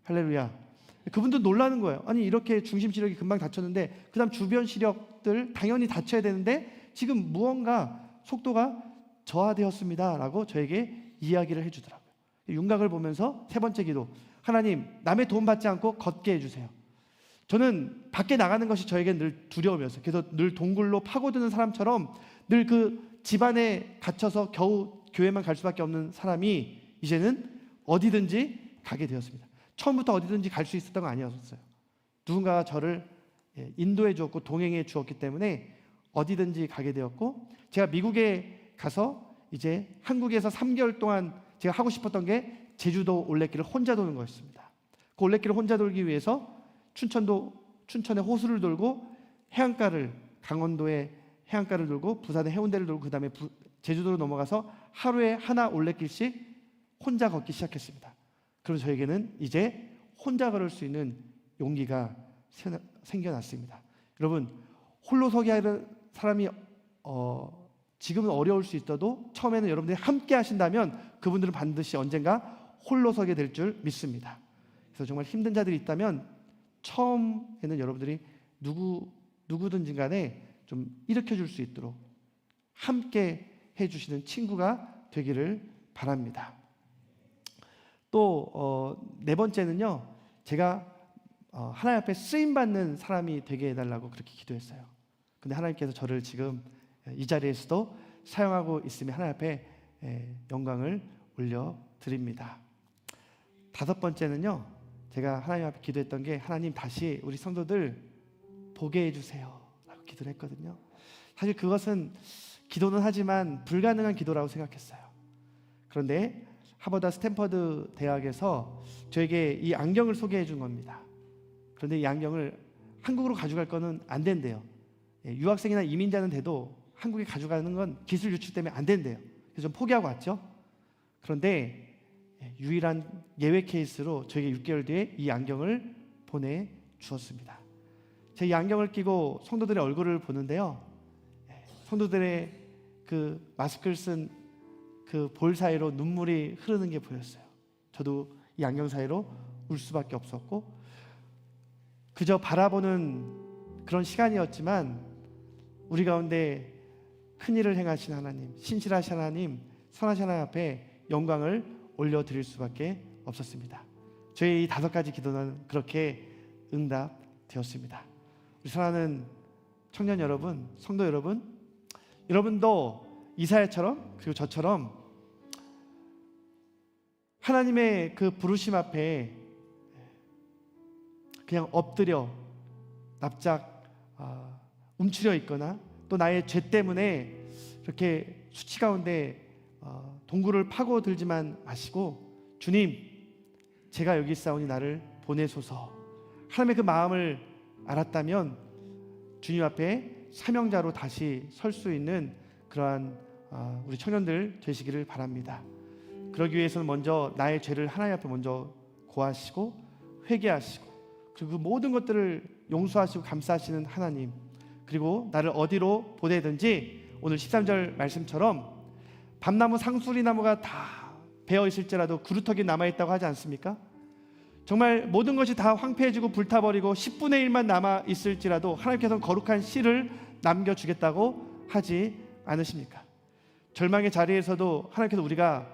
할렐루야. 그분도 놀라는 거예요. 아니 이렇게 중심 시력이 금방 다쳤는데 그 다음 주변 시력들 당연히 다쳐야 되는데 지금 무언가 속도가 저하되었습니다 라고 저에게 이야기를 해주더라고요. 윤곽을 보면서 세 번째 기도, 하나님 남의 도움 받지 않고 걷게 해주세요. 저는 밖에 나가는 것이 저에게 늘 두려움이었어요. 그래서 늘 동굴로 파고드는 사람처럼 늘 그 집안에 갇혀서 겨우 교회만 갈 수밖에 없는 사람이 이제는 어디든지 가게 되었습니다. 처음부터 어디든지 갈 수 있었던 건 아니었어요. 누군가가 저를 인도해 주었고 동행해 주었기 때문에 어디든지 가게 되었고, 제가 미국에 가서 이제 한국에서 3개월 동안 제가 하고 싶었던 게 제주도 올레길을 혼자 도는 것이었습니다. 그 올레길을 혼자 돌기 위해서 춘천의 호수를 돌고 강원도의 해안가를 돌고 부산의 해운대를 돌고 그 다음에 제주도로 넘어가서 하루에 하나 올레길씩 혼자 걷기 시작했습니다. 그래서 저에게는 이제 혼자 걸을 수 있는 용기가 생겨났습니다. 여러분, 홀로 서기 하는 사람이 지금은 어려울 수 있어도 처음에는 여러분들이 함께 하신다면 그분들은 반드시 언젠가 홀로 서게 될 줄 믿습니다. 그래서 정말 힘든 자들이 있다면 처음에는 여러분들이 누구든지 간에 좀 일으켜 줄 수 있도록 함께 해주시는 친구가 되기를 바랍니다. 또 네 번째는요, 제가 하나님 앞에 쓰임받는 사람이 되게 해달라고 그렇게 기도했어요. 근데 하나님께서 저를 지금 이 자리에서도 사용하고 있으며 하나님 앞에 영광을 올려드립니다. 다섯 번째는요, 제가 하나님 앞에 기도했던 게, 하나님 다시 우리 성도들 보게 해주세요 라고 기도를 했거든요. 사실 그것은 기도는 하지만 불가능한 기도라고 생각했어요. 그런데 하버드 스탠퍼드 대학에서 저에게 이 안경을 소개해 준 겁니다. 그런데 이 안경을 한국으로 가져갈 거는 안 된대요. 유학생이나 이민자는 돼도 한국에 가져가는 건 기술 유출 때문에 안 된대요. 그래서 좀 포기하고 왔죠. 그런데 유일한 예외 케이스로 저에게 6개월 뒤에 이 안경을 보내주었습니다. 제가 이 안경을 끼고 성도들의 얼굴을 보는데요, 성도들의 그 마스크를 쓴 그 볼 사이로 눈물이 흐르는 게 보였어요. 저도 이 안경 사이로 울 수밖에 없었고, 그저 바라보는 그런 시간이었지만 우리 가운데 큰 일을 행하신 하나님, 신실하신 하나님, 선하신 하나님 앞에 영광을 올려드릴 수밖에 없었습니다. 저희 이 5가지 기도는 그렇게 응답되었습니다. 우리 사랑하는 청년 여러분, 성도 여러분, 여러분도 이사야처럼 그리고 저처럼 하나님의 그 부르심 앞에 그냥 엎드려 납작 움츠려 있거나 또 나의 죄 때문에 이렇게 수치 가운데 동굴을 파고들지만 마시고, 주님, 제가 여기 있사오니 나를 보내소서, 하나님의 그 마음을 알았다면 주님 앞에 사명자로 다시 설 수 있는 그러한 우리 청년들 되시기를 바랍니다. 그러기 위해서는 먼저 나의 죄를 하나님 앞에 먼저 고하시고 회개하시고, 그리고 그 모든 것들을 용서하시고 감싸시는 하나님, 그리고 나를 어디로 보내든지 오늘 13절 말씀처럼 밤나무 상수리나무가 다 베어 있을지라도 그루터기 남아있다고 하지 않습니까? 정말 모든 것이 다 황폐해지고 불타버리고 10분의 1만 남아있을지라도 하나님께서는 거룩한 씨를 남겨주겠다고 하지 않으십니까? 절망의 자리에서도 하나님께서 우리가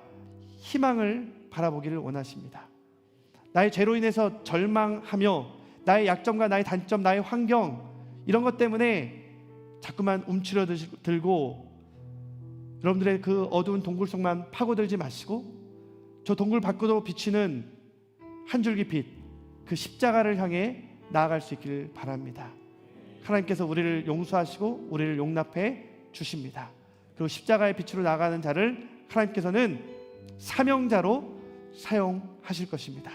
희망을 바라보기를 원하십니다. 나의 죄로 인해서 절망하며 나의 약점과 나의 단점, 나의 환경, 이런 것 때문에 자꾸만 움츠러들고 여러분들의 그 어두운 동굴 속만 파고들지 마시고, 저 동굴 밖으로 비치는 한 줄기 빛, 그 십자가를 향해 나아갈 수 있기를 바랍니다. 하나님께서 우리를 용서하시고 우리를 용납해 주십니다. 그리고 십자가의 빛으로 나아가는 자를 하나님께서는 사명자로 사용하실 것입니다.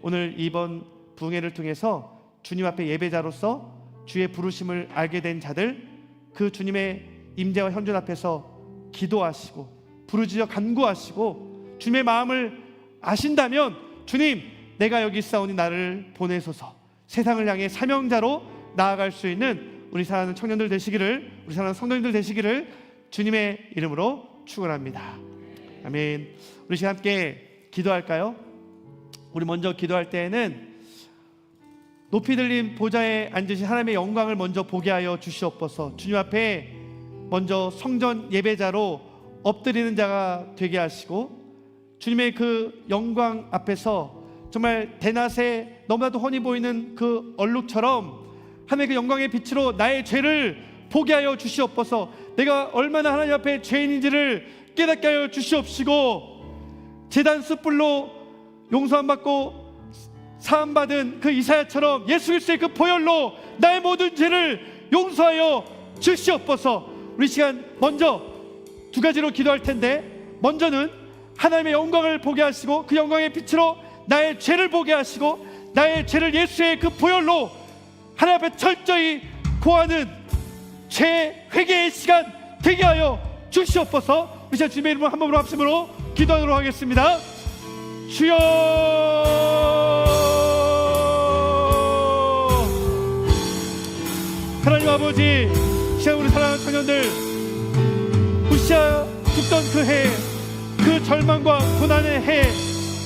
오늘 이번 부흥회를 통해서 주님 앞에 예배자로서 주의 부르심을 알게 된 자들, 그 주님의 임재와 현존 앞에서 기도하시고 부르짖어 간구하시고 주님의 마음을 아신다면, 주님, 내가 여기 있사오니 나를 보내소서, 세상을 향해 사명자로 나아갈 수 있는 우리 사랑하는 청년들 되시기를, 우리 사랑하는 성도님들 되시기를 주님의 이름으로 축원합니다. 아멘. 우리 시간 함께 기도할까요? 우리 먼저 기도할 때에는 높이 들린 보좌에 앉으신 하나님의 영광을 먼저 보게 하여 주시옵소서. 주님 앞에 먼저 성전 예배자로 엎드리는 자가 되게 하시고, 주님의 그 영광 앞에서 정말 대낮에 너무나도 훤히 보이는 그 얼룩처럼 하나님의 그 영광의 빛으로 나의 죄를 보게 하여 주시옵소서. 내가 얼마나 하나님 앞에 죄인인지를 깨닫게 하여 주시옵시고, 제단 숯불로 용서함 받고 사함받은 그 이사야처럼 예수 그리스도의 그 보혈로 나의 모든 죄를 용서하여 주시옵소서. 우리 시간 먼저 두 가지로 기도할 텐데, 먼저는 하나님의 영광을 보게 하시고 그 영광의 빛으로 나의 죄를 보게 하시고 나의 죄를 예수의 그 보혈로 하나님 앞에 철저히 고하는 죄 회개의 시간 되게 하여 주시옵소서. 우리 시간 주님의 이름으로 한 번으로 합심으로 기도하도록 하겠습니다. 주여, 하나님 아버지, 시간 우리 사랑하는 청년들 부시아 죽던 그 해, 그 절망과 고난의 해,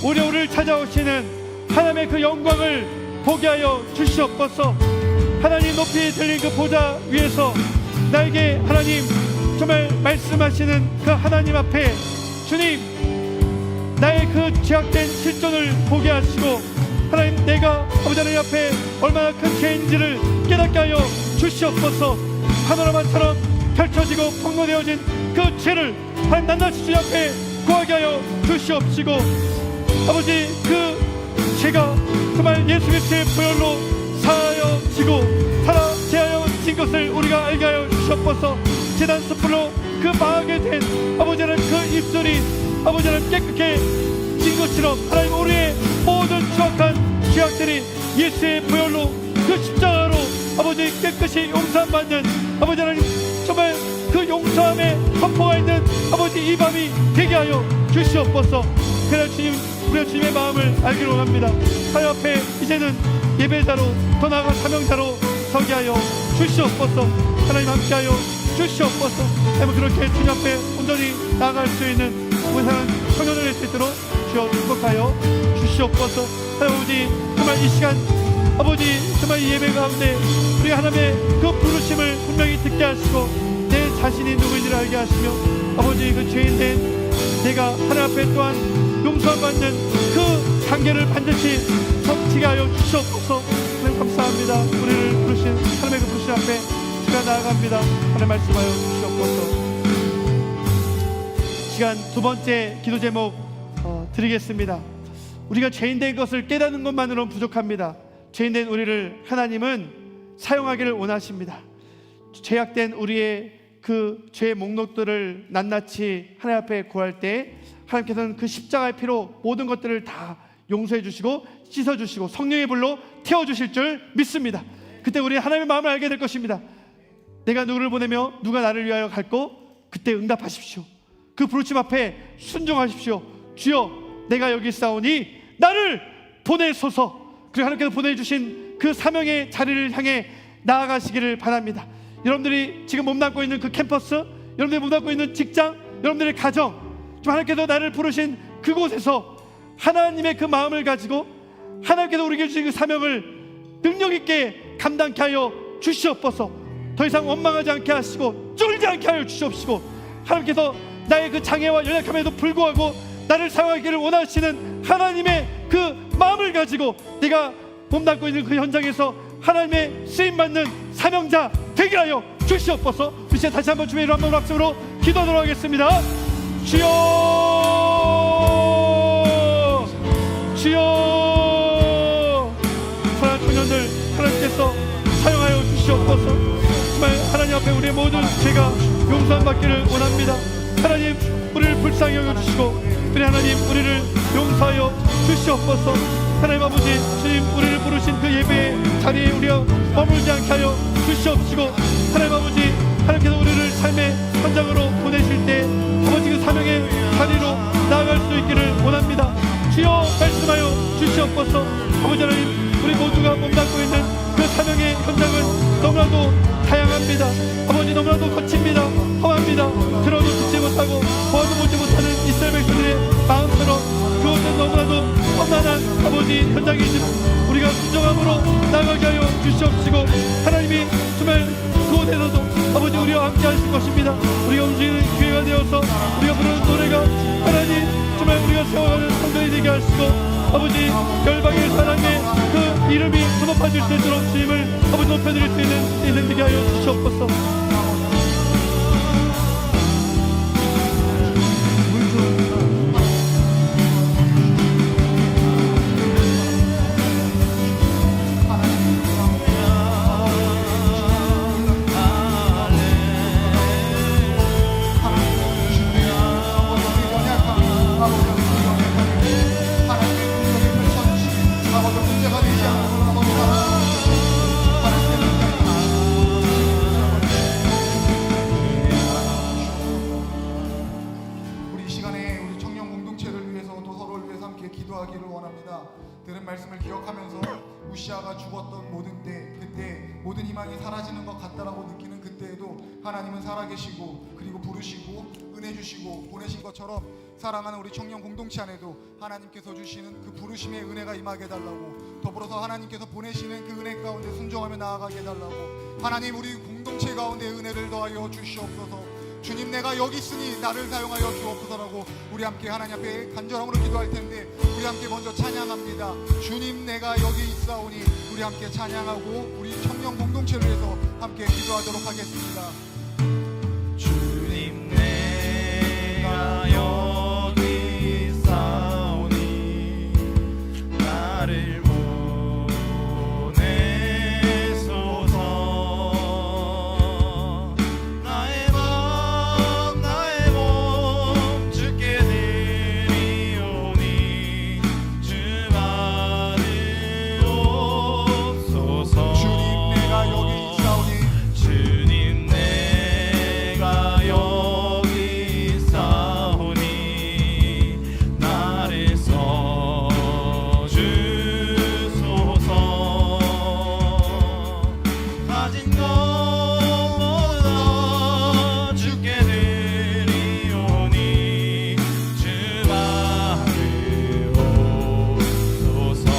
우리를 찾아오시는 하나님의 그 영광을 보게 하여 주시옵소서. 하나님 높이 들린 그 보좌 위에서 나에게 하나님 정말 말씀하시는 그 하나님 앞에, 주님 나의 그 죄악된 실존을 보게 하시고 하나님 내가 아버지 하나님 앞에 얼마나 큰 죄인지를 깨닫게 하여 주시옵소서. 파노라마처럼 펼쳐지고 폭로되어진 그 죄를 하나님 낱낱이 주님 앞에 구하게 하여 주시옵시고, 아버지 그 죄가 정말 예수 그리스도의 보혈로 사하여지고 살아 제하여진 것을 우리가 알게 하여 주시옵소서. 제단 숯불로 그 망하게 된 아버지 하나님 그 입술이 아버지 하나님 깨끗해진 것처럼 하나님 우리의 모든 추악한 죄악들이 예수의 보혈로 그 십자가로 아버지 깨끗이 용서받는 아버지 하나님 정말 그 용서함에 선포가 있는 아버지 이 밤이 되게 하여 주시옵소서. 그래 주님, 우리가 주님의 마음을 알기로 합니다. 하나님 앞에 이제는 예배자로 더 나아가 사명자로 서게 하여 주시옵소서. 하나님 함께하여 주시옵소서. 하나님 그렇게 주님 앞에 온전히 나아갈 수 있는 우리 사랑 청년을 할 수 있도록 주여 축복하여 주시옵소서. 하나님 아버지 정말 이 시간 아버지 정말 이 예배 가운데 우리 하나님의 그 부르심을 분명히 듣게 하시고 내 자신이 누구인지를 알게 하시며 아버지 그 죄인된 내가 하나님 앞에 또한 용서받는 그 단계를 반드시 성취게 하여 주시옵소서. 하나님 감사합니다. 우리를 부르신 하나님의 그 부르심 앞에 제가 나아갑니다. 하나님 말씀하여 주시옵소서. 시간 두 번째 기도 제목 드리겠습니다. 우리가 죄인된 것을 깨닫는 것만으로는 부족합니다. 죄인된 우리를 하나님은 사용하기를 원하십니다. 죄악된 우리의 그 죄의 목록들을 낱낱이 하나님 앞에 구할 때 하나님께서는 그 십자가의 피로 모든 것들을 다 용서해 주시고 씻어 주시고 성령의 불로 태워 주실 줄 믿습니다. 그때 우리 하나님의 마음을 알게 될 것입니다. 내가 누구를 보내며 누가 나를 위하여 갈고, 그때 응답하십시오. 그 부르심 앞에 순종하십시오. 주여 내가 여기 있사오니 나를 보내소서. 그리고 하나님께서 보내주신 그 사명의 자리를 향해 나아가시기를 바랍니다. 여러분들이 지금 몸담고 있는 그 캠퍼스, 여러분들이 몸담고 있는 직장, 여러분들의 가정, 좀 하나님께서 나를 부르신 그곳에서 하나님의 그 마음을 가지고 하나님께서 우리에게 주신 그 사명을 능력 있게 감당케 하여 주시옵소서. 더 이상 원망하지 않게 하시고 쫄지 않게 하여 주시옵시고, 하나님께서 나의 그 장애와 연약함에도 불구하고 나를 사용하기를 원하시는 하나님의 그 마음을 가지고 내가 몸담고 있는 그 현장에서 하나님의 쓰임받는 사명자 되게 하여 주시옵소서. 우리 이제 다시 한번 주의 이름 한번 합심으로 기도하도록 하겠습니다. 주여, 주여, 사랑하는 청년들 하나님께서 사용하여 주시옵소서. 정말 하나님 앞에 우리의 모든 죄가 용서함 받기를 원합니다. 하나님 우리를 불쌍히 여겨주시고 특별히 하나님 우리를 용서하여 주시옵소서. 하나님 아버지 주님 우리를 부르신 그 예배의 자리에 우리가 머물지 않게 하여 주시옵시고, 하나님 아버지 하나님께서 우리를 삶의 현장으로 보내실 때 아버지 그 사명의 자리로 나아갈 수 있기를 원합니다. 주여 말씀하여 주시옵소서. 아버지 하나님 우리 모두가 몸담고 있는 그 사명의 현장은 너무나도 다양합니다. 아버지 너무나도 거칩니다. 험합니다. 들어도 듣지 못하고 보아도 보지 못하는 이스라엘 백성들의 마음처럼 그것은 너무나도 험난한 아버지 현장이지만 우리가 순종함으로 나아가게 하여 주시옵시고, 하나님이 정말 그곳에서도 아버지 우리와 함께 하실 것입니다. 우리가 움직이는 기회가 되어서 우리가 부르는 노래가 하나님 정말 우리가 세워가는 성전이 되게 하시고, 아버지 열방의 사랑의 그 이름이 높아질 수 있도록 주님을 아버지 높여드릴 수 있는 인생 되게 하여 주시옵소서. 들은 말씀을 기억하면서 우시아가 죽었던 모든 때, 그때 모든 희망이 사라지는 것 같다라고 느끼는 그때에도 하나님은 살아계시고 그리고 부르시고 은혜 주시고 보내신 것처럼 사랑하는 우리 청년 공동체 안에도 하나님께서 주시는 그 부르심의 은혜가 임하게 해달라고, 더불어서 하나님께서 보내시는 그 은혜 가운데 순종하며 나아가게 해달라고, 하나님 우리 공동체 가운데 은혜를 더하여 주시옵소서. 주님, 내가 여기 있으니 나를 사용하여 주옵소서라고 우리 함께 하나님 앞에 간절함으로 기도할 텐데, 우리 함께 먼저 찬양합니다. 주님, 내가 여기 있사오니. 우리 함께 찬양하고 우리 청년 공동체를 위해서 함께 기도하도록 하겠습니다. 주님, 내가 여기 있사오니 나를 보내소서. 나의 마음 나의 몸 주께 드리오니 주 받으옵소서. 주님, 내가 여기 있사오니. 주님, 내가 여기 있사오니 나를 써주소서. 가진 것 모두 다 주께 드리오니 주 받으옵소서.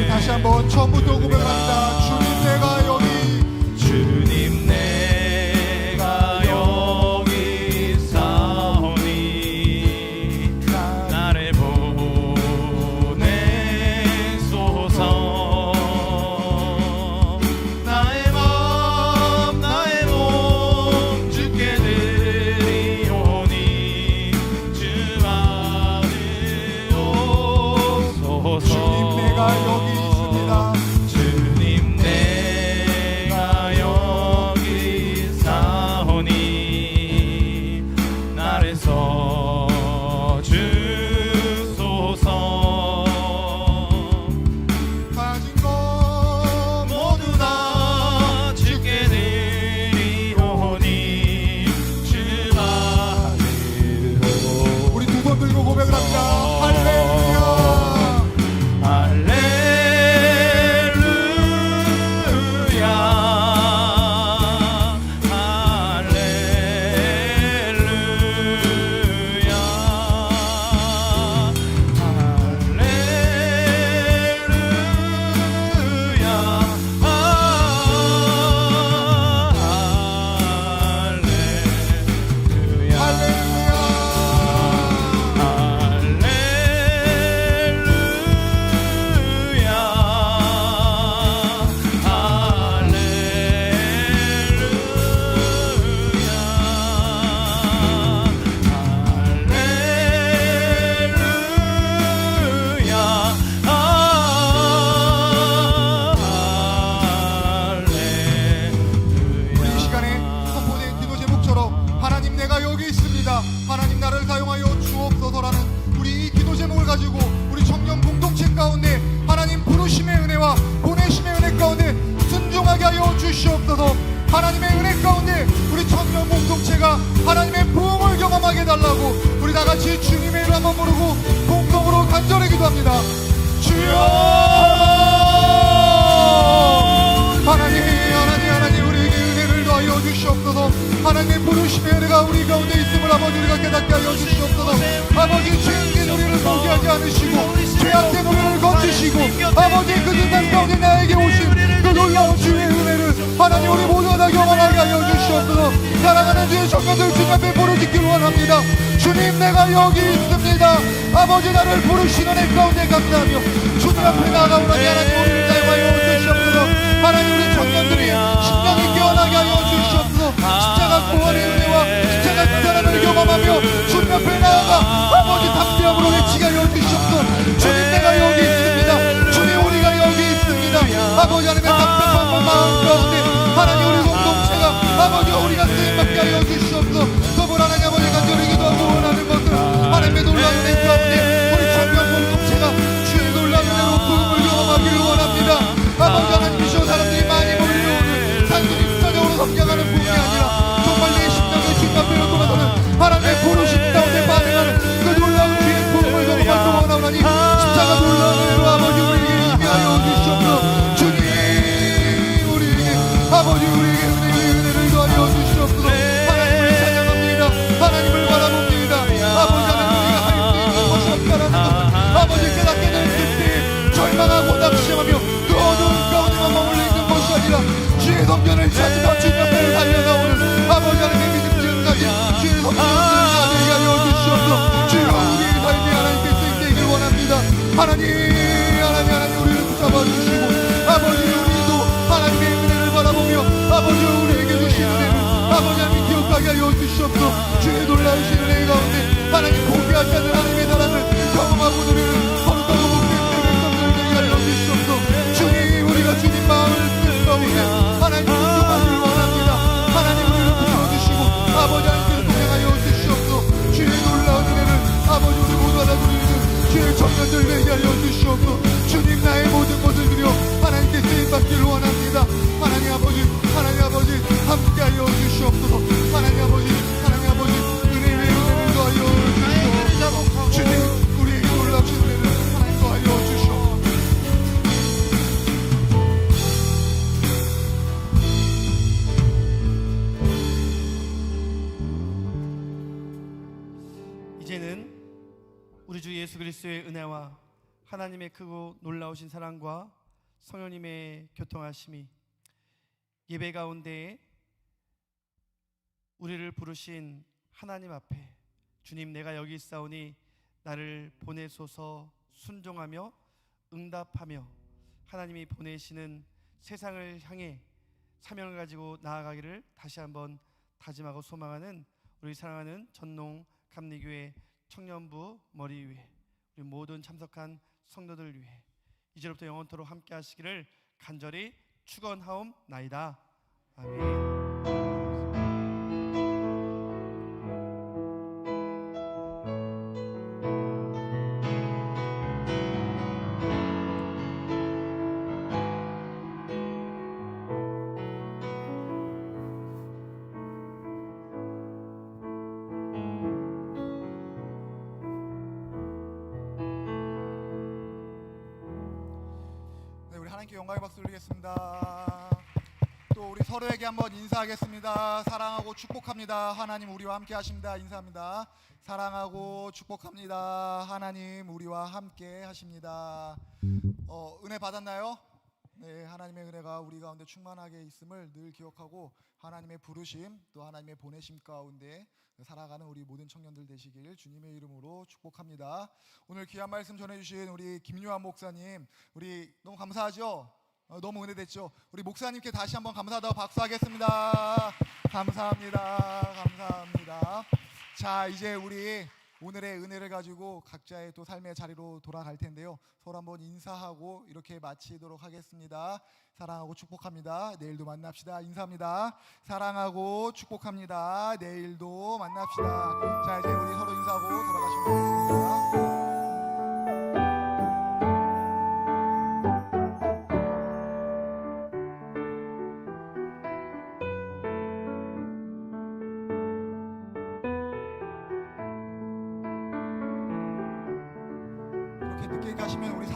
다시 한번 처음부터 고백합니다. 주님, 내가 여기. 주님, 내가 여기 있사오니 나를 보내소서. 나의 마음 나의 몸 주께 드리오니 주 받으옵소서. 주님, 내가 여기 있습니다. 주님, 내가 여기 있사오니 나를 써주소서. 가진 것 모두 다 주께 드리오니 주 받으옵소서. 우리 두 손 들고 고백을 합니다. 할렐루야. 하나님 나를 사용하여 주옵소서라는 우리 이 기도 제목을 가지고 우리 청년 공동체 가운데 하나님 부르심의 은혜와 보내심의 은혜 가운데 순종하게 하여 주시옵소서. 하나님의 은혜 가운데 우리 청년 공동체가 하나님의 부흥을 경험하게 해달라고 우리 다같이 주님의 이름 한번 부르고 공동으로 간절히 기도합니다. 주여, 하나님 우리에게 은혜를 더하여 주시옵소서. 하나님의 부르심의 은혜가 우리 가운데 있음을 아버지 우리가 깨닫게 하여 주시옵소서. 아버지, 죄인된 우리를 포기하지 않으시고 죄악된 우리를 건지시고 아버지 그 세상 가운데 나에게 오신 그 놀라운 주의 은혜를 하나님 우리 모두가 다 경험하게 하여 주시옵소서. 사랑하는 주의 청년들 주님 앞에 부르짖기를 원합니다. 주님, 내가 여기 있습니다. 아버지, 나를 부르시는 애 가운데 감사하며 주님 앞에 나아가오라니 하나님 우리를 사용하여 주시옵소서. 하나님 우리 청년들이 심령이 깨어나게 하여 주시옵소서. 십자가 구원의 은혜와 십자가 그 사랑을 경험하며 주님 앞에 나아가 아버지 담대함으로 외치게 하여 주시옵소서. 주님, 내가 여기 있습니다. 주님, 우리가 여기 있습니다. 아버지 하나님의 답답한 마음 가운데 하나님 우리 절망하고 낙심하며 그 어두운 가운데만 머물러 있는 것이 아니라 주의 성전을 찾으며 주님 앞에 달려나오는 아버지 하나님의 믿음 지금까지 주의 성전을 나되게 하여 주시옵소서. 주여 우리의 삶이 하나님께 쓰임되기를 원합니다. 하나님 우리를 붙잡아 주시고 아버지 우리도 하나님의 은혜를 바라보며 아버지 우리에게 주신 은혜를 아버지 하나님 기억하게 하여 주시옵소서. 주의 놀라우신 은혜 가운데 하나님 포기하지 않는 하나님의 사랑을 경험하고 누리는 거룩하고 복된 백성들 되게 하여 주시옵소서. 주님 우리가 주님 마음을 뜻 가운데 하나님 순종하기를 원합니다. 하나님 우리를 붙여주시고 아버지 하나님께서 동행하여 주시옵소서. 주의 놀라운 은혜를 아버지 우리 모두 하나 누리는 주의 청년들 되게 하여 주시옵소서. 주님 나의 모든 것을 드려 하나님께 쓰임받기를 원합니다. 하나님 아버지 함께하여 주시옵소서. 하나님 아버지 은혜 위에 은혜를 더하여 주시옵소서. 주님 우리에게 놀라우신 은혜를 하나님 더하여 주시옵소서. 이제는 우리 주 예수 그리스도의 은혜와 하나님의 크고 놀라우신 사랑과 성령님의 교통하심이 예배 가운데 우리를 부르신 하나님 앞에 주님 내가 여기 있사오니 나를 보내소서 순종하며 응답하며 하나님이 보내시는 세상을 향해 사명을 가지고 나아가기를 다시 한번 다짐하고 소망하는 우리 사랑하는 전농 감리교회 청년부 머리 위에 우리 모든 참석한 성도들 위해 이제부터 영원토록 함께 하시기를 간절히 축원하옵나이다. 아멘. 하나님께 영광의 박수 올리겠습니다. 또 우리 서로에게 한번 인사하겠습니다. 사랑하고 축복합니다. 하나님 우리와 함께 하십니다. 인사합니다. 사랑하고 축복합니다. 하나님 우리와 함께 하십니다. 은혜 받았나요? 네, 하나님의 은혜가 우리 가운데 충만하게 있음을 늘 기억하고 하나님의 부르심 또 하나님의 보내심 가운데 살아가는 우리 모든 청년들 되시길 주님의 이름으로 축복합니다. 오늘 귀한 말씀 전해주신 우리 김유한 목사님, 우리 너무 감사하죠? 너무 은혜됐죠? 우리 목사님께 다시 한번 감사하다고 박수하겠습니다. 감사합니다. 자, 이제 우리 오늘의 은혜를 가지고 각자의 또 삶의 자리로 돌아갈 텐데요. 서로 한번 인사하고 이렇게 마치도록 하겠습니다. 사랑하고 축복합니다. 내일도 만납시다. 인사합니다. 사랑하고 축복합니다. 내일도 만납시다. 자, 이제 우리 서로 인사하고 돌아가시면 되겠습니다. 늦게 가시면 우리